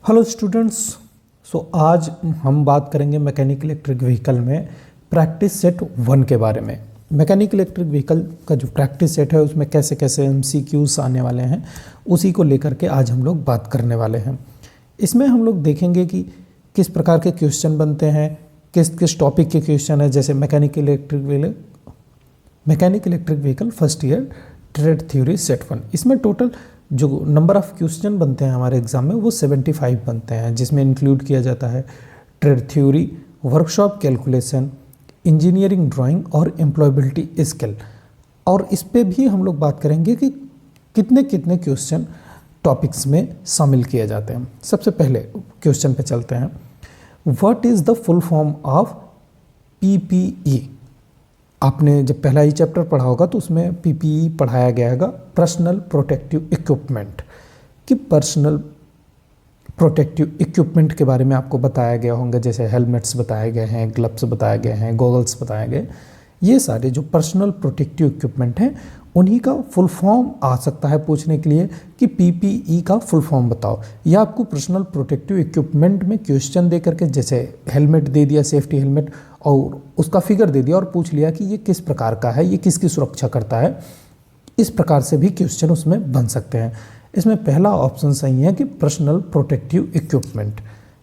Hello students. आज हम बात करेंगे मैकेनिकल इलेक्ट्रिक व्हीकल में प्रैक्टिस सेट 1 के बारे में। मैकेनिकल इलेक्ट्रिक व्हीकल का जो प्रैक्टिस सेट है उसमें कैसे कैसे MCQs आने वाले हैं उसी को लेकर के आज हम लोग बात करने वाले हैं। इसमें हम लोग देखेंगे कि किस प्रकार के क्वेश्चन बनते हैं, किस किस टॉपिक के क्वेश्चन है, जैसे mechanical electric vehicle first year trade theory set 1। इसमें टोटल जो नंबर ऑफ़ क्वेश्चन बनते हैं हमारे एग्जाम में वो 75 बनते हैं, जिसमें इंक्लूड किया जाता है trade theory, workshop calculation, engineering drawing और एम्प्लॉयबिलिटी स्किल। और इस पे भी हम लोग बात करेंगे कि कितने कितने क्वेश्चन टॉपिक्स में शामिल किए जाते हैं। सबसे पहले क्वेश्चन पे चलते हैं। What is the full form of PPE? आपने जब पहला ही चैप्टर पढ़ा होगा तो उसमें PPE पढ़ाया गया है, पर्सनल प्रोटेक्टिव इक्विपमेंट। कि पर्सनल प्रोटेक्टिव इक्विपमेंट के बारे में आपको बताया गया होंगे, जैसे हेलमेट्स बताए गए हैं, ग्लव्स बताए गए हैं, गॉगल्स बताए गए। ये सारे जो पर्सनल प्रोटेक्टिव इक्विपमेंट हैं उन्हीं का फुल फॉर्म आ सकता है पूछने के लिए कि PPE का फुल फॉर्म बताओ। या आपको पर्सनल प्रोटेक्टिव इक्विपमेंट में क्वेश्चन दे करके, जैसे हेलमेट दे दिया, सेफ्टी हेलमेट, और उसका फिगर दे दिया और पूछ लिया कि ये किस प्रकार का है, ये किसकी सुरक्षा करता है। इस प्रकार से भी क्वेश्चन उसमें बन सकते हैं। इसमें पहला ऑप्शन सही है कि पर्सनल प्रोटेक्टिव इक्विपमेंट।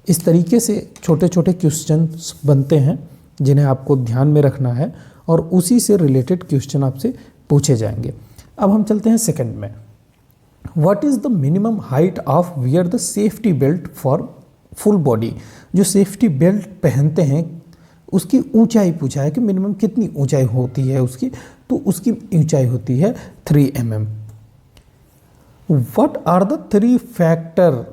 इस तरीके से छोटे छोटे क्वेश्चन बनते हैं जिन्हें आपको ध्यान में रखना है और उसी से रिलेटेड क्वेश्चन आपसे पूछे जाएंगे। अब हम चलते हैं सेकंड में। What is the minimum height of wear the safety belt for full body? जो सेफ्टी बेल्ट पहनते हैं उसकी ऊंचाई पूछा है कि मिनिमम कितनी ऊंचाई होती है उसकी, तो उसकी ऊंचाई होती है 3 mm। What are the 3 factor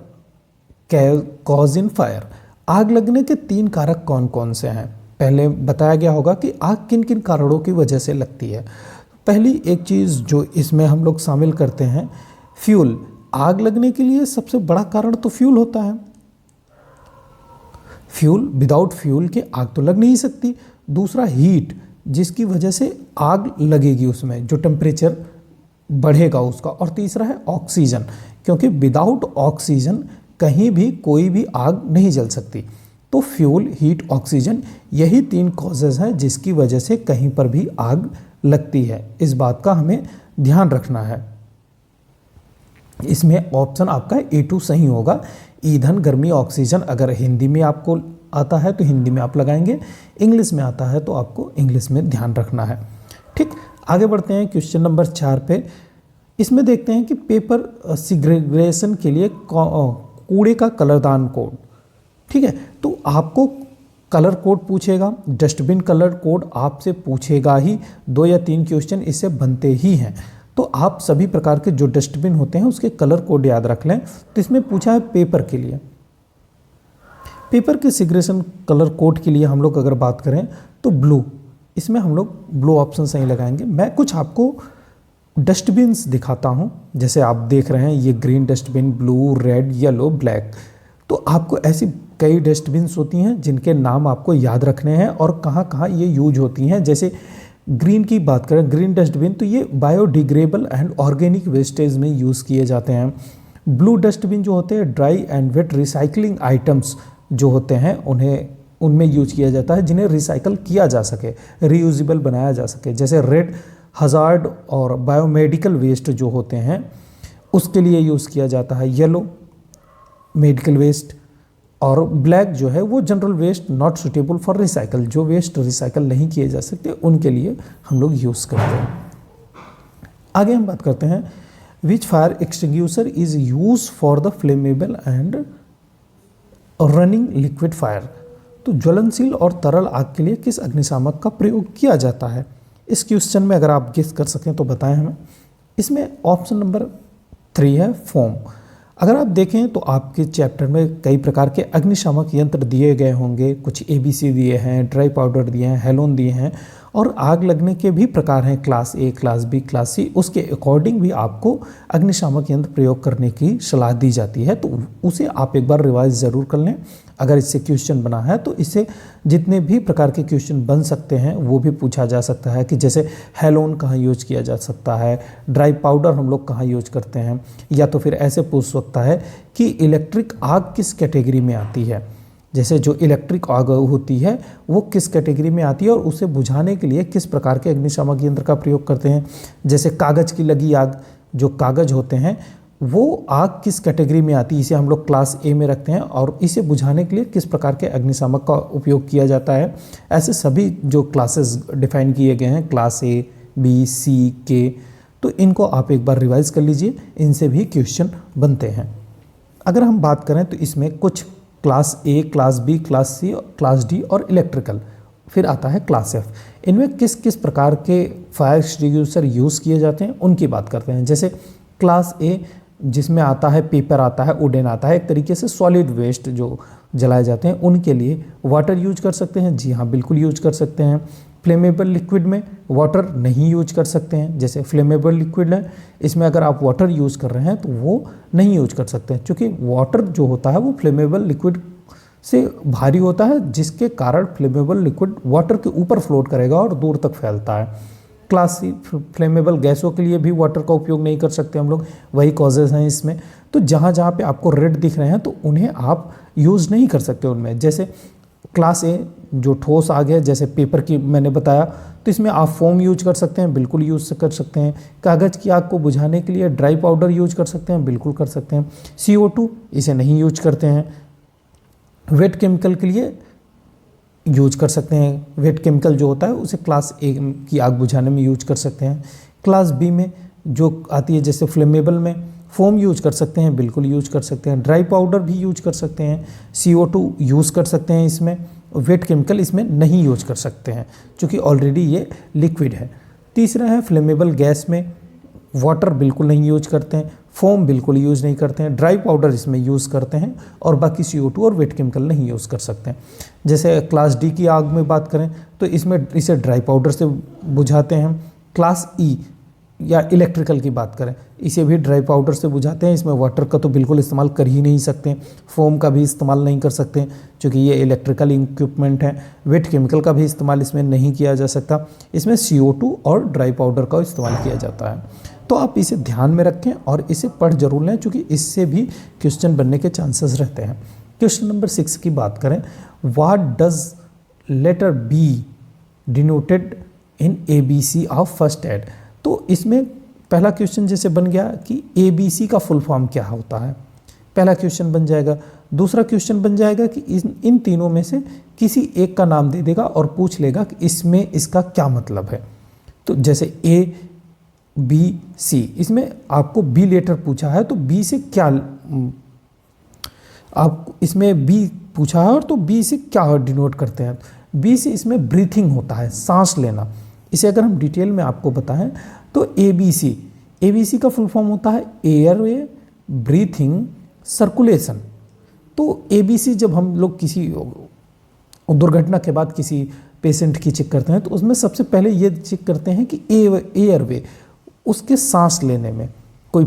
cause in fire? आग लगने के 3 कारक कौन कौन से हैं? पहले बताया गया होगा कि आग किन किन कारणों की वजह से लगती है। पहली एक चीज़ जो इसमें हम लोग शामिल करते हैं, फ्यूल। आग लगने के लिए सबसे बड़ा कारण तो फ्यूल होता है। फ्यूल, विदाउट फ्यूल के आग तो लग नहीं सकती। दूसरा हीट, जिसकी वजह से आग लगेगी, उसमें जो टेम्परेचर बढ़ेगा उसका। और तीसरा है ऑक्सीजन, क्योंकि विदाउट ऑक्सीजन कहीं भी कोई भी आग नहीं जल सकती। तो फ्यूल, हीट, ऑक्सीजन, यही 3 कॉजेज़ हैं जिसकी वजह से कहीं पर भी आग लगती है। इस बात का हमें ध्यान रखना है। इसमें ऑप्शन आपका A2 सही होगा। ईंधन, गर्मी, ऑक्सीजन। अगर हिंदी में आपको आता है तो हिंदी में आप लगाएंगे, इंग्लिश में आता है तो आपको इंग्लिश में ध्यान रखना है। ठीक, आगे बढ़ते हैं क्वेश्चन नंबर 4 पे। इसमें देखते हैं कि पेपर सेग्रीगेशन के लिए कूड़े का कलरदान कोड। ठीक है, तो आपको कलर कोड पूछेगा, डस्टबिन कलर कोड आपसे पूछेगा ही। 2 या 3 क्वेश्चन इससे बनते ही हैं। तो आप सभी प्रकार के जो डस्टबिन होते हैं उसके कलर कोड याद रख लें। तो इसमें पूछा है पेपर के लिए। पेपर के सेग्रीगेशन कलर कोड के लिए हम लोग अगर बात करें तो ब्लू। इसमें हम लोग ब्लू ऑप्शन सही लगाएंगे। मैं कुछ आपको डस्टबिन्स दिखाता हूं, जैसे आप देख रहे हैं ये green dustbin, blue, red, yellow, black. तो आपको ऐसी कई डस्टबिन्स होती हैं जिनके नाम आपको याद रखने हैं और कहाँ कहाँ ये यूज होती हैं। जैसे ग्रीन की बात करें, ग्रीन डस्टबिन, तो ये बायोडिग्रेडेबल एंड ऑर्गेनिक वेस्टेज में यूज़ किए जाते हैं। ब्लू डस्टबिन जो होते हैं dry and wet recycling items जो होते हैं उनमें यूज किया जाता है, जिन्हें रिसाइकल किया जा सके, रीयूजेबल बनाया जा सके। जैसे रेड हजार्ड और बायोमेडिकल वेस्ट जो होते हैं उसके लिए यूज़ किया जाता है। येलो मेडिकल वेस्ट, और ब्लैक जो है वो general waste not suitable for recycle, जो वेस्ट रिसाइकल नहीं किए जा सकते उनके लिए हम लोग यूज़ करते हैं। आगे हम बात करते हैं, which fire extinguisher is use for the flammable and running liquid fire? तो ज्वलनशील और तरल आग के लिए किस अग्निशामक का प्रयोग किया जाता है? इस क्वेश्चन में अगर आप गेस कर सकें तो बताएं हमें। इसमें ऑप्शन नंबर 3 है फोम। अगर आप देखें तो आपके चैप्टर में कई प्रकार के अग्निशामक यंत्र दिए गए होंगे। कुछ ABC दिए हैं, ड्राई पाउडर दिए हैं, हेलोन दिए हैं, और आग लगने के भी प्रकार हैं, class A, class B, class C. उसके अकॉर्डिंग भी आपको अग्निशामक यंत्र प्रयोग करने की सलाह दी जाती है, तो उसे आप एक बार रिवाइज ज़रूर कर लें। अगर इससे क्वेश्चन बना है तो इससे जितने भी प्रकार के क्वेश्चन बन सकते हैं वो भी पूछा जा सकता है कि जैसे हेलोन कहाँ यूज किया जा सकता है, ड्राई पाउडर हम लोग कहाँ यूज करते हैं, या तो फिर ऐसे पूछ सकता है कि इलेक्ट्रिक आग किस कैटेगरी में आती है। जैसे जो इलेक्ट्रिक आग होती है वो किस कैटेगरी में आती है और उसे बुझाने के लिए किस प्रकार के अग्निशामक यंत्र का प्रयोग करते हैं। जैसे कागज़ की लगी आग, जो कागज़ होते हैं वो आग किस कैटेगरी में आती है, इसे हम लोग क्लास ए में रखते हैं, और इसे बुझाने के लिए किस प्रकार के अग्निशामक का उपयोग किया जाता है। ऐसे सभी जो क्लासेस डिफाइन किए गए हैं, क्लास ए, बी, सी, के, तो इनको आप एक बार रिवाइज कर लीजिए, इनसे भी क्वेश्चन बनते हैं। अगर हम बात करें तो इसमें कुछ class A, class B, class C, class D और इलेक्ट्रिकल, फिर आता है क्लास एफ। इनमें किस किस प्रकार के फायर एक्सटिंग्विशर यूज़ किए जाते हैं उनकी बात करते हैं। जैसे क्लास ए जिसमें आता है पेपर आता है, वुडन आता है, एक तरीके से सॉलिड वेस्ट जो जलाए जाते हैं उनके लिए वाटर यूज कर सकते हैं। जी हाँ, बिल्कुल यूज कर सकते हैं। फ्लेमेबल लिक्विड में वाटर नहीं यूज कर सकते हैं। जैसे फ्लेमेबल लिक्विड है, इसमें अगर आप वाटर यूज़ कर रहे हैं तो वो नहीं यूज कर सकते हैं, क्योंकि वाटर जो होता है वो फ्लेमेबल लिक्विड से भारी होता है, जिसके कारण फ्लेमेबल लिक्विड वाटर के ऊपर फ्लोट करेगा और दूर तक फैलता है। क्लास सी फ्लेमेबल गैसों के लिए भी वाटर का उपयोग नहीं कर सकते हम लोग, वही कॉजेज़ हैं इसमें। तो जहाँ जहाँ पे आपको रेड दिख रहे हैं तो उन्हें आप यूज़ नहीं कर सकते उनमें। जैसे क्लास ए जो ठोस आग है, जैसे पेपर की मैंने बताया, तो इसमें आप फोम यूज कर सकते हैं, बिल्कुल यूज कर सकते हैं। कागज़ की आग को बुझाने के लिए ड्राई पाउडर यूज कर सकते हैं, बिल्कुल कर सकते हैं। CO2 इसे नहीं यूज करते हैं। वेट केमिकल के लिए यूज कर सकते हैं, वेट केमिकल जो होता है उसे क्लास ए की आग बुझाने में यूज कर सकते हैं। क्लास बी में जो आती है जैसे फ्लेमेबल में फोम यूज कर सकते हैं, बिल्कुल यूज कर सकते हैं। ड्राई पाउडर भी यूज कर सकते हैं। CO2 यूज़ कर सकते हैं इसमें। वेट केमिकल इसमें नहीं यूज कर सकते हैं क्योंकि ऑलरेडी ये लिक्विड है। तीसरा है फ्लेमेबल गैस में वाटर बिल्कुल नहीं यूज करते हैं, फोम बिल्कुल यूज़ नहीं करते हैं, ड्राई पाउडर इसमें यूज़ करते हैं, और बाकी CO2 और वेट केमिकल नहीं यूज़ कर सकते हैं। जैसे क्लास डी की आग में बात करें तो इसमें इसे ड्राई पाउडर से बुझाते हैं। क्लास ई या इलेक्ट्रिकल की बात करें, इसे भी ड्राई पाउडर से बुझाते हैं। इसमें वाटर का तो बिल्कुल इस्तेमाल कर ही नहीं सकते, फोम का भी इस्तेमाल नहीं कर सकते क्योंकि ये इलेक्ट्रिकल इक्विपमेंट है। वेट केमिकल का भी इस्तेमाल इसमें नहीं किया जा सकता। इसमें CO2 और ड्राई पाउडर का इस्तेमाल किया जाता है। तो आप इसे ध्यान में रखें और इसे पढ़ जरूर लें, क्योंकि इससे भी क्वेश्चन बनने के चांसेस रहते हैं। क्वेश्चन नंबर 6 की बात करें, what does letter B denoted in ABC of first aid. तो इसमें पहला क्वेश्चन जैसे बन गया कि ABC का फुल फॉर्म क्या होता है, पहला क्वेश्चन बन जाएगा। दूसरा क्वेश्चन बन जाएगा कि इन तीनों में से किसी एक का नाम दे देगा और पूछ लेगा कि इसमें इसका क्या मतलब है। तो जैसे ABC, इसमें आपको B लेटर पूछा है तो B से क्या, आप इसमें B पूछा है और तो B से क्या डिनोट करते हैं। B से इसमें ब्रीथिंग होता है, सांस लेना। इसे अगर हम डिटेल में आपको बताएं तो ABC का फुल फॉर्म होता है एयरवे, ब्रीथिंग, सर्कुलेशन। तो ABC जब हम लोग किसी दुर्घटना के बाद किसी पेशेंट की चेक करते हैं तो उसमें सबसे पहले ये चेक करते हैं कि एयरवे, उसके सांस लेने में कोई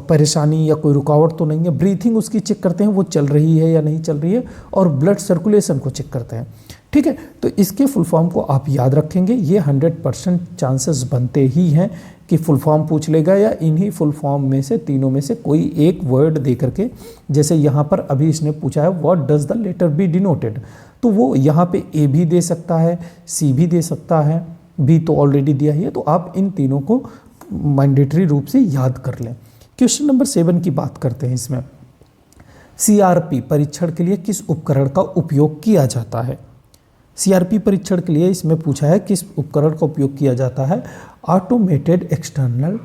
परेशानी या कोई रुकावट तो नहीं है। ब्रीथिंग उसकी चेक करते हैं, वो चल रही है या नहीं चल रही है, और ब्लड सर्कुलेशन को चेक करते हैं। ठीक है, तो इसके फुल फॉर्म को आप याद रखेंगे। ये 100% चांसेस बनते ही हैं कि फुल फॉर्म पूछ लेगा या इन्हीं फुल फॉर्म में से तीनों में से कोई एक वर्ड दे करके, जैसे यहाँ पर अभी इसने पूछा है what does the letter B denoted, तो वो यहाँ पे A भी दे सकता है, C भी दे सकता है, B तो ऑलरेडी दिया ही है। तो आप इन तीनों को मैंडेटरी रूप से याद कर लें। क्वेश्चन नंबर 7 की बात करते हैं। इसमें CRP परीक्षण के लिए किस उपकरण का उपयोग किया जाता है। CRP परीक्षण के लिए इसमें पूछा है किस उपकरण का उपयोग किया जाता है। ऑटोमेटेड एक्सटर्नल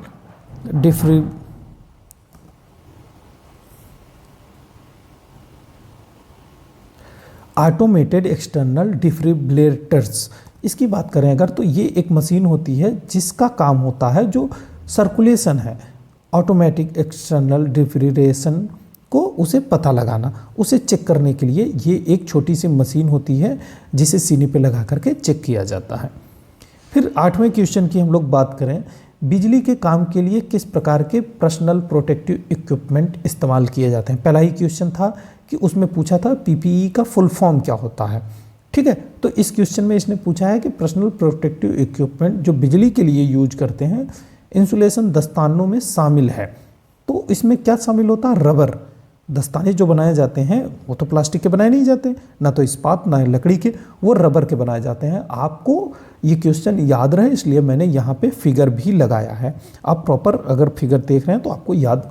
डिफिब्रिलेटर्स, इसकी बात करें अगर तो ये एक मशीन होती है जिसका काम होता है जो सर्कुलेशन है, ऑटोमेटिक एक्सटर्नल डिफिब्रिलेशन को उसे पता लगाना, उसे चेक करने के लिए ये एक छोटी सी मशीन होती है जिसे सीने पे लगा करके चेक किया जाता है। फिर 8वें क्वेश्चन की हम लोग बात करें, बिजली के काम के लिए किस प्रकार के पर्सनल प्रोटेक्टिव इक्विपमेंट इस्तेमाल किए जाते हैं। पहला ही क्वेश्चन था कि उसमें पूछा था पीपीई का फुल फॉर्म क्या होता है। ठीक है, तो इस क्वेश्चन में इसने पूछा है कि पर्सनल प्रोटेक्टिव इक्विपमेंट जो बिजली के लिए यूज करते हैं इंसुलेशन दस्तानों में शामिल है। तो इसमें क्या शामिल होता है, रबर। दस्ताने जो बनाए जाते हैं वो तो प्लास्टिक के बनाए नहीं जाते, ना तो इस्पात ना लकड़ी के, वो रबर के बनाए जाते हैं। आपको ये क्वेश्चन याद रहे इसलिए मैंने यहाँ पे फिगर भी लगाया है। आप प्रॉपर अगर फिगर देख रहे हैं तो आपको याद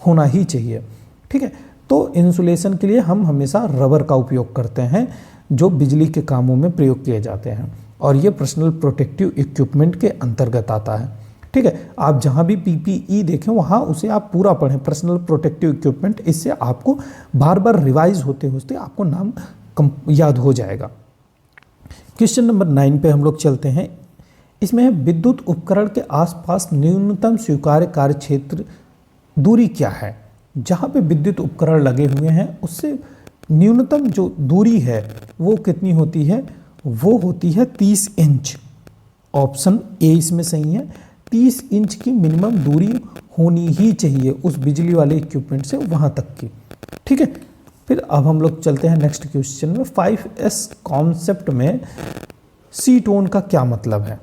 होना ही चाहिए। ठीक है, तो इंसुलेशन के लिए हम हमेशा रबर का उपयोग करते हैं जो बिजली के कामों में प्रयोग किए जाते हैं, और ये पर्सनल प्रोटेक्टिव इक्विपमेंट के अंतर्गत आता है। ठीक है, आप जहाँ भी पीपीई देखें वहाँ उसे आप पूरा पढ़ें, पर्सनल प्रोटेक्टिव इक्विपमेंट। इससे आपको बार बार रिवाइज होते होते आपको नाम याद हो जाएगा। क्वेश्चन नंबर 9 पे हम लोग चलते हैं। इसमें है विद्युत उपकरण के आसपास न्यूनतम स्वीकार्य कार्य क्षेत्र दूरी क्या है। जहाँ पे विद्युत उपकरण लगे हुए हैं उससे न्यूनतम जो दूरी है वो कितनी होती है, वो होती है 30 इंच। ऑप्शन ए इसमें सही है, 30 इंच की मिनिमम दूरी होनी ही चाहिए उस बिजली वाले इक्विपमेंट से वहाँ तक की। ठीक है, फिर अब हम लोग चलते हैं नेक्स्ट क्वेश्चन में। 5S कॉन्सेप्ट में सी टोन का क्या मतलब है।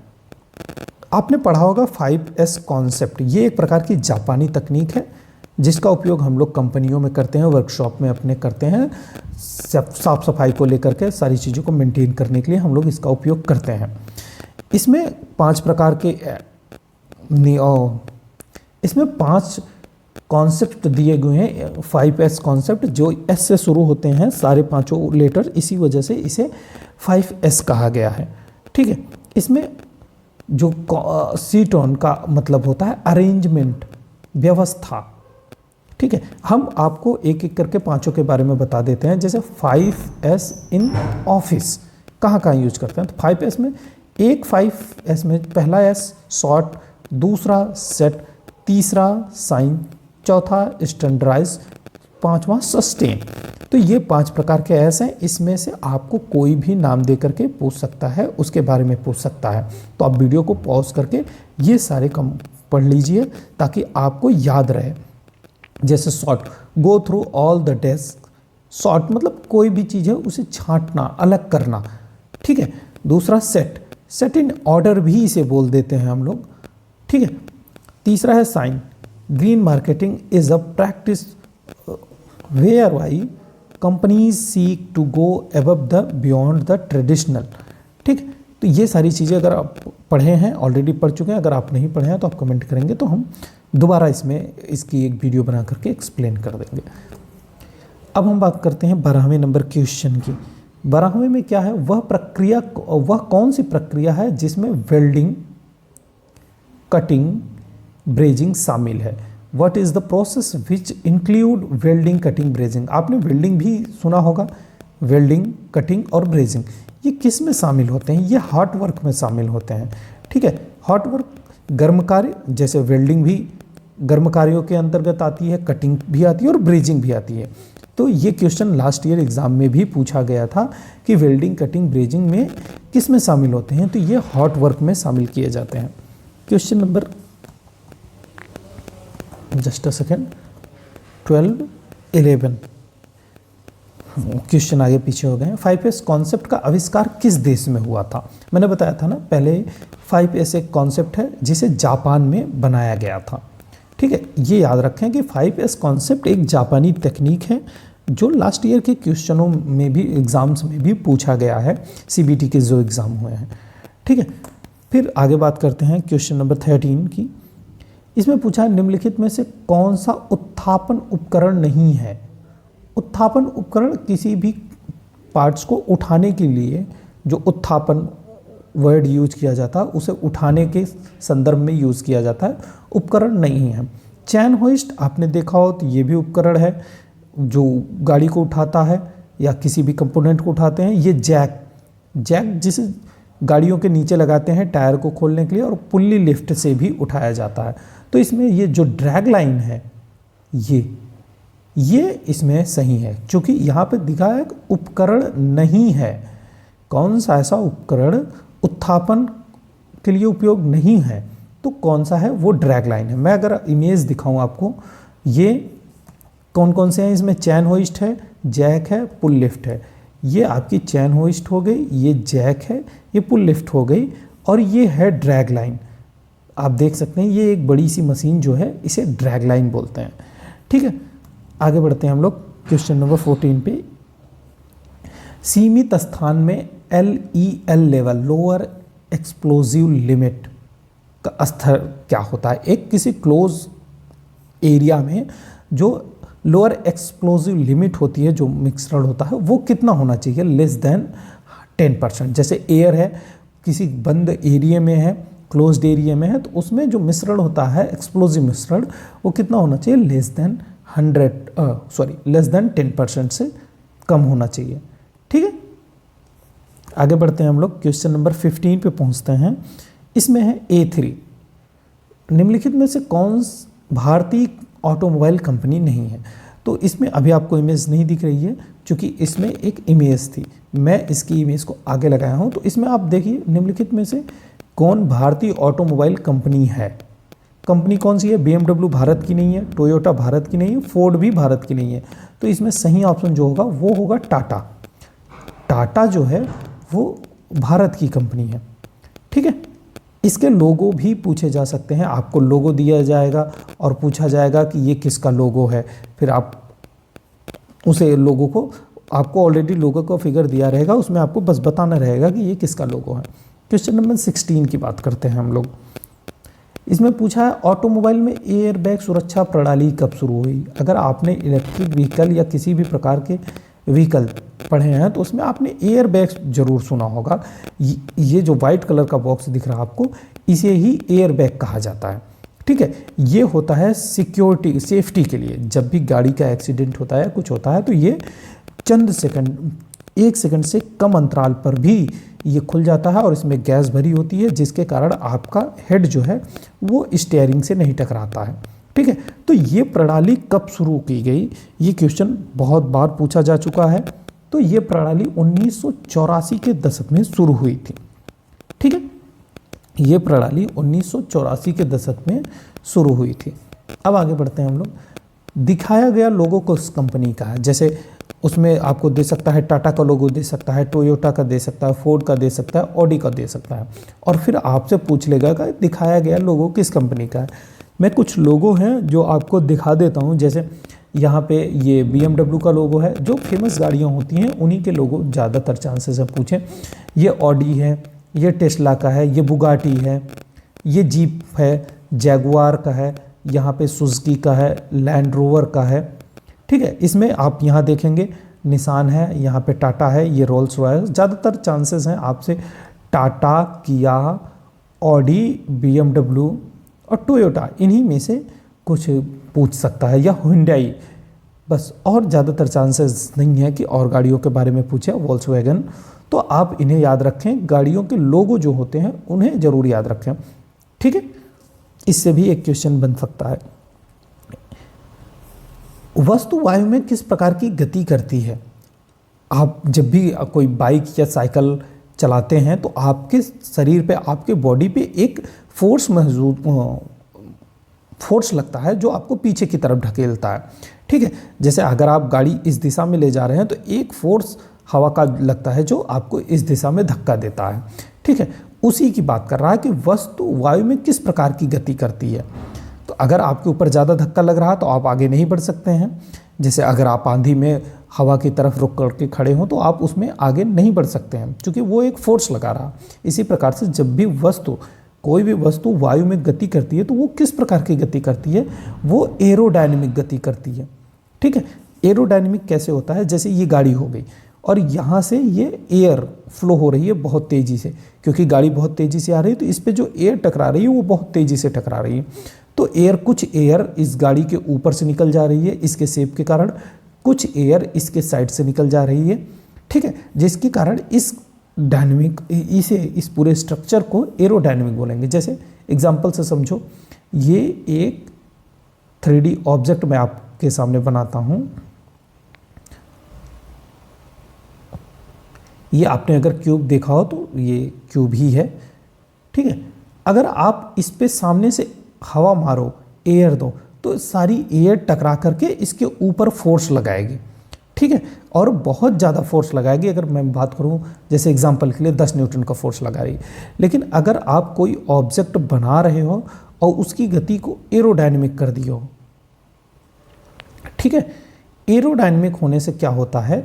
आपने पढ़ा होगा 5S कॉन्सेप्ट, ये एक प्रकार की जापानी तकनीक है जिसका उपयोग हम लोग कंपनियों में करते हैं, वर्कशॉप में अपने करते हैं, साफ सफाई को लेकर के सारी चीज़ों को मेंटेन करने के लिए हम लोग इसका उपयोग करते हैं। इसमें 5 प्रकार के इसमें 5 कॉन्सेप्ट दिए गए हैं। 5S कॉन्सेप्ट जो S से शुरू होते हैं सारे पांचों लेटर, इसी वजह से इसे 5S कहा गया है। ठीक है, इसमें जो सी टोन का मतलब होता है अरेंजमेंट, व्यवस्था। ठीक है, हम आपको एक एक करके पांचों के बारे में बता देते हैं। जैसे 5S इन ऑफिस कहाँ कहाँ यूज करते हैं, तो 5S में 5S में पहला S शॉर्ट, दूसरा सेट, तीसरा साइन, चौथा स्टैंडर्डाइज, पांचवा सस्टेन। तो ये 5 प्रकार के एस हैं। इसमें से आपको कोई भी नाम दे करके पूछ सकता है, उसके बारे में पूछ सकता है। तो आप वीडियो को पॉज करके ये सारे कम पढ़ लीजिए ताकि आपको याद रहे। जैसे short, go through all the desk. Short मतलब कोई भी चीज़ है उसे छांटना, अलग करना। ठीक है, दूसरा सेट, सेट इन ऑर्डर भी इसे बोल देते हैं हम लोग। ठीक है, तीसरा है sign, green marketing is a practice where why companies seek to go above the beyond the traditional. ठीक, तो ये सारी चीज़ें अगर आप पढ़े हैं, ऑलरेडी पढ़ चुके हैं, अगर आप नहीं पढ़े हैं तो आप कमेंट करेंगे तो हम दोबारा इसमें इसकी एक वीडियो बना करके एक्सप्लेन कर देंगे। अब हम बात करते हैं 12वें नंबर क्वेश्चन की। 12वें में क्या है, वह कौन सी प्रक्रिया है जिसमें वेल्डिंग, कटिंग, ब्रेजिंग शामिल है। What is the process which include welding, cutting, brazing. आपने वेल्डिंग भी सुना होगा, वेल्डिंग, कटिंग और ब्रेजिंग ये किस में शामिल होते हैं, ये हॉट वर्क में शामिल होते हैं। ठीक है, हॉट वर्क गर्म कार्य, जैसे वेल्डिंग भी गर्म कार्यों के अंतर्गत आती है, कटिंग भी आती है और ब्रेजिंग भी आती है। तो ये क्वेश्चन लास्ट ईयर एग्जाम में भी पूछा गया था कि वेल्डिंग, कटिंग, ब्रेजिंग में किस में शामिल होते हैं, तो ये हॉट वर्क में शामिल किए जाते हैं। Question number just a second 12, 11 question आगे पीछे हो गए हैं। 5S कॉन्सेप्ट का आविष्कार किस देश में हुआ था। मैंने बताया था ना पहले, 5S एक कॉन्सेप्ट है जिसे जापान में बनाया गया था। ठीक है, ये याद रखें कि 5S कॉन्सेप्ट एक जापानी तकनीक है जो लास्ट ईयर के क्वेश्चनों में भी, एग्जाम्स में भी पूछा गया है, CBT के जो एग्ज़ाम हुए हैं। ठीक है, फिर आगे बात करते हैं क्वेश्चन नंबर 13 की। इसमें पूछा है निम्नलिखित में से कौन सा उत्थापन उपकरण नहीं है। उत्थापन उपकरण किसी भी पार्ट्स को उठाने के लिए जो उत्थापन वर्ड यूज किया जाता है उसे उठाने के संदर्भ में यूज़ किया जाता है, उपकरण नहीं है। चैन होइस्ट आपने देखा हो तो ये भी उपकरण है जो गाड़ी को उठाता है या किसी भी कंपोनेंट को उठाते हैं। ये जैक जिसे गाड़ियों के नीचे लगाते हैं टायर को खोलने के लिए, और पुल्ली लिफ्ट से भी उठाया जाता है। तो इसमें ये जो ड्रैग लाइन है ये इसमें सही है, क्योंकि यहाँ पे दिखा है उपकरण नहीं है। कौन सा ऐसा उपकरण उत्थापन के लिए उपयोग नहीं है तो कौन सा है, वो ड्रैग लाइन है। मैं अगर इमेज दिखाऊं आपको, ये कौन कौन से हैं इसमें, चैन होइस्ट है, जैक है, पुल लिफ्ट है। ये आपकी चैन होइस्ट हो गई, ये जैक है, ये पुल लिफ्ट हो गई, और ये है ड्रैग लाइन। आप देख सकते हैं ये एक बड़ी सी मशीन जो है इसे ड्रैग लाइन बोलते हैं। ठीक है, आगे बढ़ते हैं हम लोग क्वेश्चन नंबर 14 पे। सीमित स्थान में LEL level, lower explosive limit का स्तर क्या होता है। एक किसी क्लोज एरिया में जो लोअर एक्सप्लोजिव लिमिट होती है, जो मिश्रण होता है, वो कितना होना चाहिए, लेस देन 10%। जैसे एयर है, किसी बंद एरिया में है, क्लोज्ड एरिया में है, तो उसमें जो मिश्रण होता है, एक्सप्लोजिव मिश्रण, वो कितना होना चाहिए, लेस देन 10% से कम होना चाहिए। ठीक है, आगे बढ़ते हैं हम लोग क्वेश्चन नंबर 15 पे पहुंचते हैं। इसमें है A3, निम्नलिखित में से कौन भारतीय ऑटोमोबाइल कंपनी नहीं है। तो इसमें अभी आपको इमेज नहीं दिख रही है, क्योंकि इसमें एक इमेज थी, मैं इसकी इमेज को आगे लगाया हूं। तो इसमें आप देखिए निम्नलिखित में से कौन भारतीय ऑटोमोबाइल कंपनी है। कंपनी कौन सी है, BMW भारत की नहीं है, टोयोटा भारत की नहीं है, फोर्ड भी भारत की नहीं है। तो इसमें सही ऑप्शन जो होगा वो होगा टाटा। टाटा जो है वो भारत की कंपनी है। ठीक है, इसके लोगो भी पूछे जा सकते हैं, आपको लोगो दिया जाएगा और पूछा जाएगा कि ये किसका लोगो है, फिर आप उसे लोगो को, आपको ऑलरेडी लोगो का फिगर दिया रहेगा, उसमें आपको बस बताना रहेगा कि ये किसका लोगो है। क्वेश्चन नंबर 16 की बात करते हैं हम लोग। इसमें पूछा है ऑटोमोबाइल में एयर बैग सुरक्षा प्रणाली कब शुरू हुई। अगर आपने इलेक्ट्रिक व्हीकल या किसी भी प्रकार के व्हीकल पढ़े हैं तो उसमें आपने एयर बैग जरूर सुना होगा। ये जो वाइट कलर का बॉक्स दिख रहा है आपको, इसे ही एयर बैग कहा जाता है। ठीक है, ये होता है सिक्योरिटी, सेफ्टी के लिए। जब भी गाड़ी का एक्सीडेंट होता है, कुछ होता है, तो ये चंद सेकंड, 1 सेकंड से कम अंतराल पर भी ये खुल जाता है और इसमें गैस भरी होती है, जिसके कारण आपका हेड जो है वो स्टीयरिंग से नहीं टकराता है। ठीक है, तो ये प्रणाली कब शुरू की गई, ये क्वेश्चन बहुत बार पूछा जा चुका है। तो ये प्रणाली 1984 के दशक में शुरू हुई थी। ठीक है, ये प्रणाली 1984 के दशक में शुरू हुई थी। अब आगे बढ़ते हैं हम लोग। दिखाया गया लोगो किस कंपनी का है, जैसे उसमें आपको दे सकता है टाटा का लोगो दे सकता है, टोयोटा का दे सकता है, फोर्ड का दे सकता है, ऑडी का दे सकता है, और फिर आपसे पूछ लेगा कि दिखाया गया लोगो किस कंपनी का है। मैं कुछ लोगो हैं जो आपको दिखा देता हूं, जैसे यहाँ पे ये BMW का लोगो है, जो फेमस गाड़ियाँ होती हैं उन्हीं के लोगो ज़्यादातर चांसेस है पूछें। ये ऑडी है, ये टेस्ला का है, ये बुगाटी है, ये जीप है, जैगुआर का है, यहाँ पे सुजुकी का है, लैंड रोवर का है। ठीक है, इसमें आप यहाँ देखेंगे निसान है, यहाँ पे टाटा है, ये रोल्स रॉयस। ज़्यादातर चांसेस हैं आपसे टाटा, किया, ऑडी, BMW और टोयोटा, इन्हीं में से कुछ पूछ सकता है, या हुंडई, बस। और ज़्यादातर चांसेस नहीं है कि और गाड़ियों के बारे में पूछे, वोल्क्सवैगन। तो आप इन्हें याद रखें, गाड़ियों के लोगो जो होते हैं उन्हें ज़रूर याद रखें। ठीक है, इससे भी एक क्वेश्चन बन सकता है। वस्तु वायु में किस प्रकार की गति करती है। आप जब भी कोई बाइक या साइकिल चलाते हैं तो आपके शरीर पे, आपके बॉडी पे एक फोर्स लगता है जो आपको पीछे की तरफ ढकेलता है। ठीक है, जैसे अगर आप गाड़ी इस दिशा में ले जा रहे हैं तो एक फोर्स हवा का लगता है जो आपको इस दिशा में धक्का देता है। ठीक है, उसी की बात कर रहा है कि वस्तु वायु में किस प्रकार की गति करती है। तो अगर आपके ऊपर ज़्यादा धक्का लग रहा है तो आप आगे नहीं बढ़ सकते हैं। जैसे अगर आप आंधी में हवा की तरफ रुक करके खड़े हों तो आप उसमें आगे नहीं बढ़ सकते हैं, क्योंकि वो एक फोर्स लगा रहा। इसी प्रकार से जब भी कोई भी वस्तु वायु में गति करती है तो वो किस प्रकार की गति करती है, वो एरोडायनेमिक गति करती है। ठीक है, एरोडायनेमिक कैसे होता है, जैसे ये गाड़ी हो गई और यहाँ से ये एयर फ्लो हो रही है बहुत तेज़ी से, क्योंकि गाड़ी बहुत तेज़ी से आ रही है तो इस पर जो एयर टकरा रही है वो बहुत तेज़ी से टकरा रही है। तो कुछ एयर इस गाड़ी के ऊपर से निकल जा रही है इसके शेप के कारण, कुछ एयर इसके साइड से निकल जा रही है। ठीक है, जिसके कारण इस पूरे स्ट्रक्चर को एरोडायनेमिक बोलेंगे। जैसे एग्जांपल से समझो, ये एक 3D ऑब्जेक्ट मैं आपके सामने बनाता हूं। ये आपने अगर क्यूब देखा हो तो ये क्यूब ही है। ठीक है, अगर आप इस पे सामने से हवा मारो, एयर दो, तो सारी एयर टकरा करके इसके ऊपर फोर्स लगाएगी, ठीक है, और बहुत ज़्यादा फोर्स लगाएगी। अगर मैं बात करूं जैसे एग्जांपल के लिए 10 न्यूटन का फोर्स लगा रही है। लेकिन अगर आप कोई ऑब्जेक्ट बना रहे हो और उसकी गति को एरोडायनेमिक कर दिए हो, ठीक है, एरोडायनेमिक होने से क्या होता है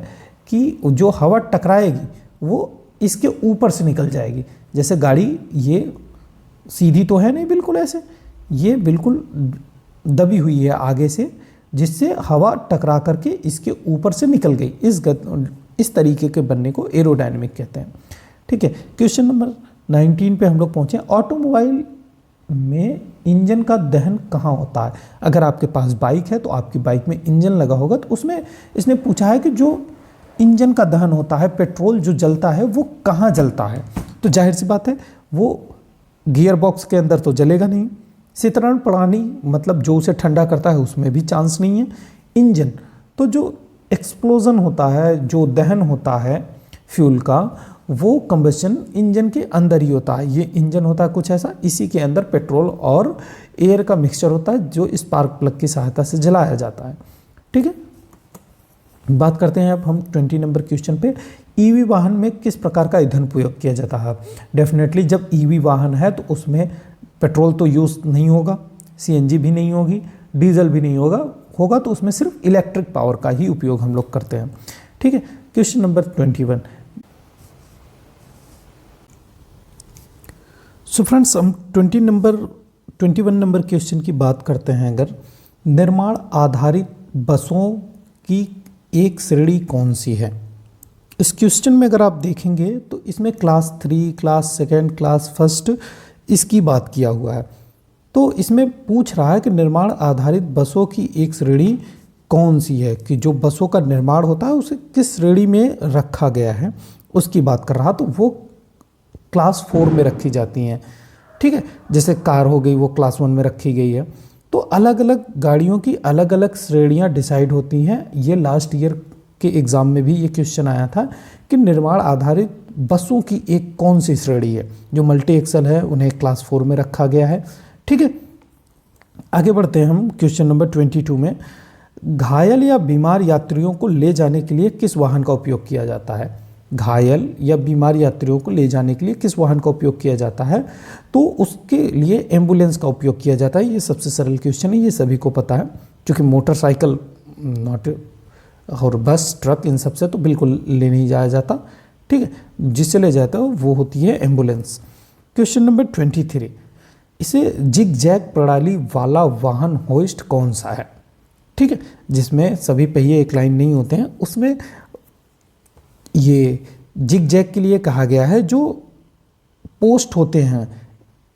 कि जो हवा टकराएगी वो इसके ऊपर से निकल जाएगी। जैसे गाड़ी ये सीधी तो है नहीं बिल्कुल ऐसे, ये बिल्कुल दबी हुई है आगे से, जिससे हवा टकरा करके इसके ऊपर से निकल गई। इस तरीके के बनने को एरोडायनेमिक कहते हैं, ठीक है। क्वेश्चन नंबर 19 पे हम लोग पहुँचे। ऑटोमोबाइल में इंजन का दहन कहाँ होता है? अगर आपके पास बाइक है तो आपकी बाइक में इंजन लगा होगा, तो उसमें इसने पूछा है कि जो इंजन का दहन होता है, पेट्रोल जो जलता है वो कहाँ जलता है? तो जाहिर सी बात है वो गियर बॉक्स के अंदर तो जलेगा नहीं। शीतलन प्रणाली मतलब जो उसे ठंडा करता है उसमें भी चांस नहीं है। इंजन तो जो एक्सप्लोजन होता है, जो दहन होता है फ्यूल का, वो कंबशन इंजन के अंदर ही होता है। ये इंजन होता है कुछ ऐसा, इसी के अंदर पेट्रोल और एयर का मिक्सचर होता है जो स्पार्क प्लग की सहायता से जलाया जाता है, ठीक है। बात करते हैं अब हम 20 नंबर क्वेश्चन पे। ईवी वाहन में किस प्रकार का ईंधन प्रयोग किया जाता है? डेफिनेटली जब ईवी वाहन है तो उसमें पेट्रोल तो यूज़ नहीं होगा, सीएनजी भी नहीं होगी, डीजल भी नहीं होगा तो उसमें सिर्फ इलेक्ट्रिक पावर का ही उपयोग हम लोग करते हैं, ठीक है। Question number 21। सो फ्रेंड्स हम 21 नंबर क्वेश्चन की बात करते हैं। अगर निर्माण आधारित बसों की एक श्रेणी कौन सी है? इस क्वेश्चन में अगर आप देखेंगे तो इसमें क्लास 3, क्लास 2, क्लास 1 इसकी बात किया हुआ है। तो इसमें पूछ रहा है कि निर्माण आधारित बसों की एक श्रेणी कौन सी है, कि जो बसों का निर्माण होता है उसे किस श्रेणी में रखा गया है उसकी बात कर रहा। तो वो क्लास 4 में रखी जाती हैं, ठीक है। जैसे कार हो गई वो क्लास 1 में रखी गई है। तो अलग अलग गाड़ियों की अलग अलग श्रेणियां डिसाइड होती हैं। ये लास्ट ईयर के एग्ज़ाम में भी ये क्वेश्चन आया था कि निर्माण आधारित बसों की एक कौन सी श्रेणी है। जो मल्टी एक्सल है उन्हें क्लास 4 में रखा गया है, ठीक है। आगे बढ़ते हैं हम क्वेश्चन नंबर 22 में। घायल या बीमार यात्रियों को ले जाने के लिए किस वाहन का उपयोग किया जाता है? घायल या बीमार यात्रियों को ले जाने के लिए किस वाहन का उपयोग किया जाता है? तो उसके लिए एम्बुलेंस का उपयोग किया जाता है। ये सबसे सरल क्वेश्चन है, ये सभी को पता है, क्योंकि मोटरसाइकिल नॉट और बस, ट्रक, इन सब से तो बिल्कुल ले नहीं जाया जाता, ठीक है। जिससे ले जाता है वो होती है एम्बुलेंस। Question number 23। इसे जिग जैग प्रणाली वाला वाहन होइस्ट कौन सा है? ठीक है, जिसमें सभी पहिए एक लाइन नहीं होते हैं, उसमें ये जिग जैग के लिए कहा गया है। जो पोस्ट होते हैं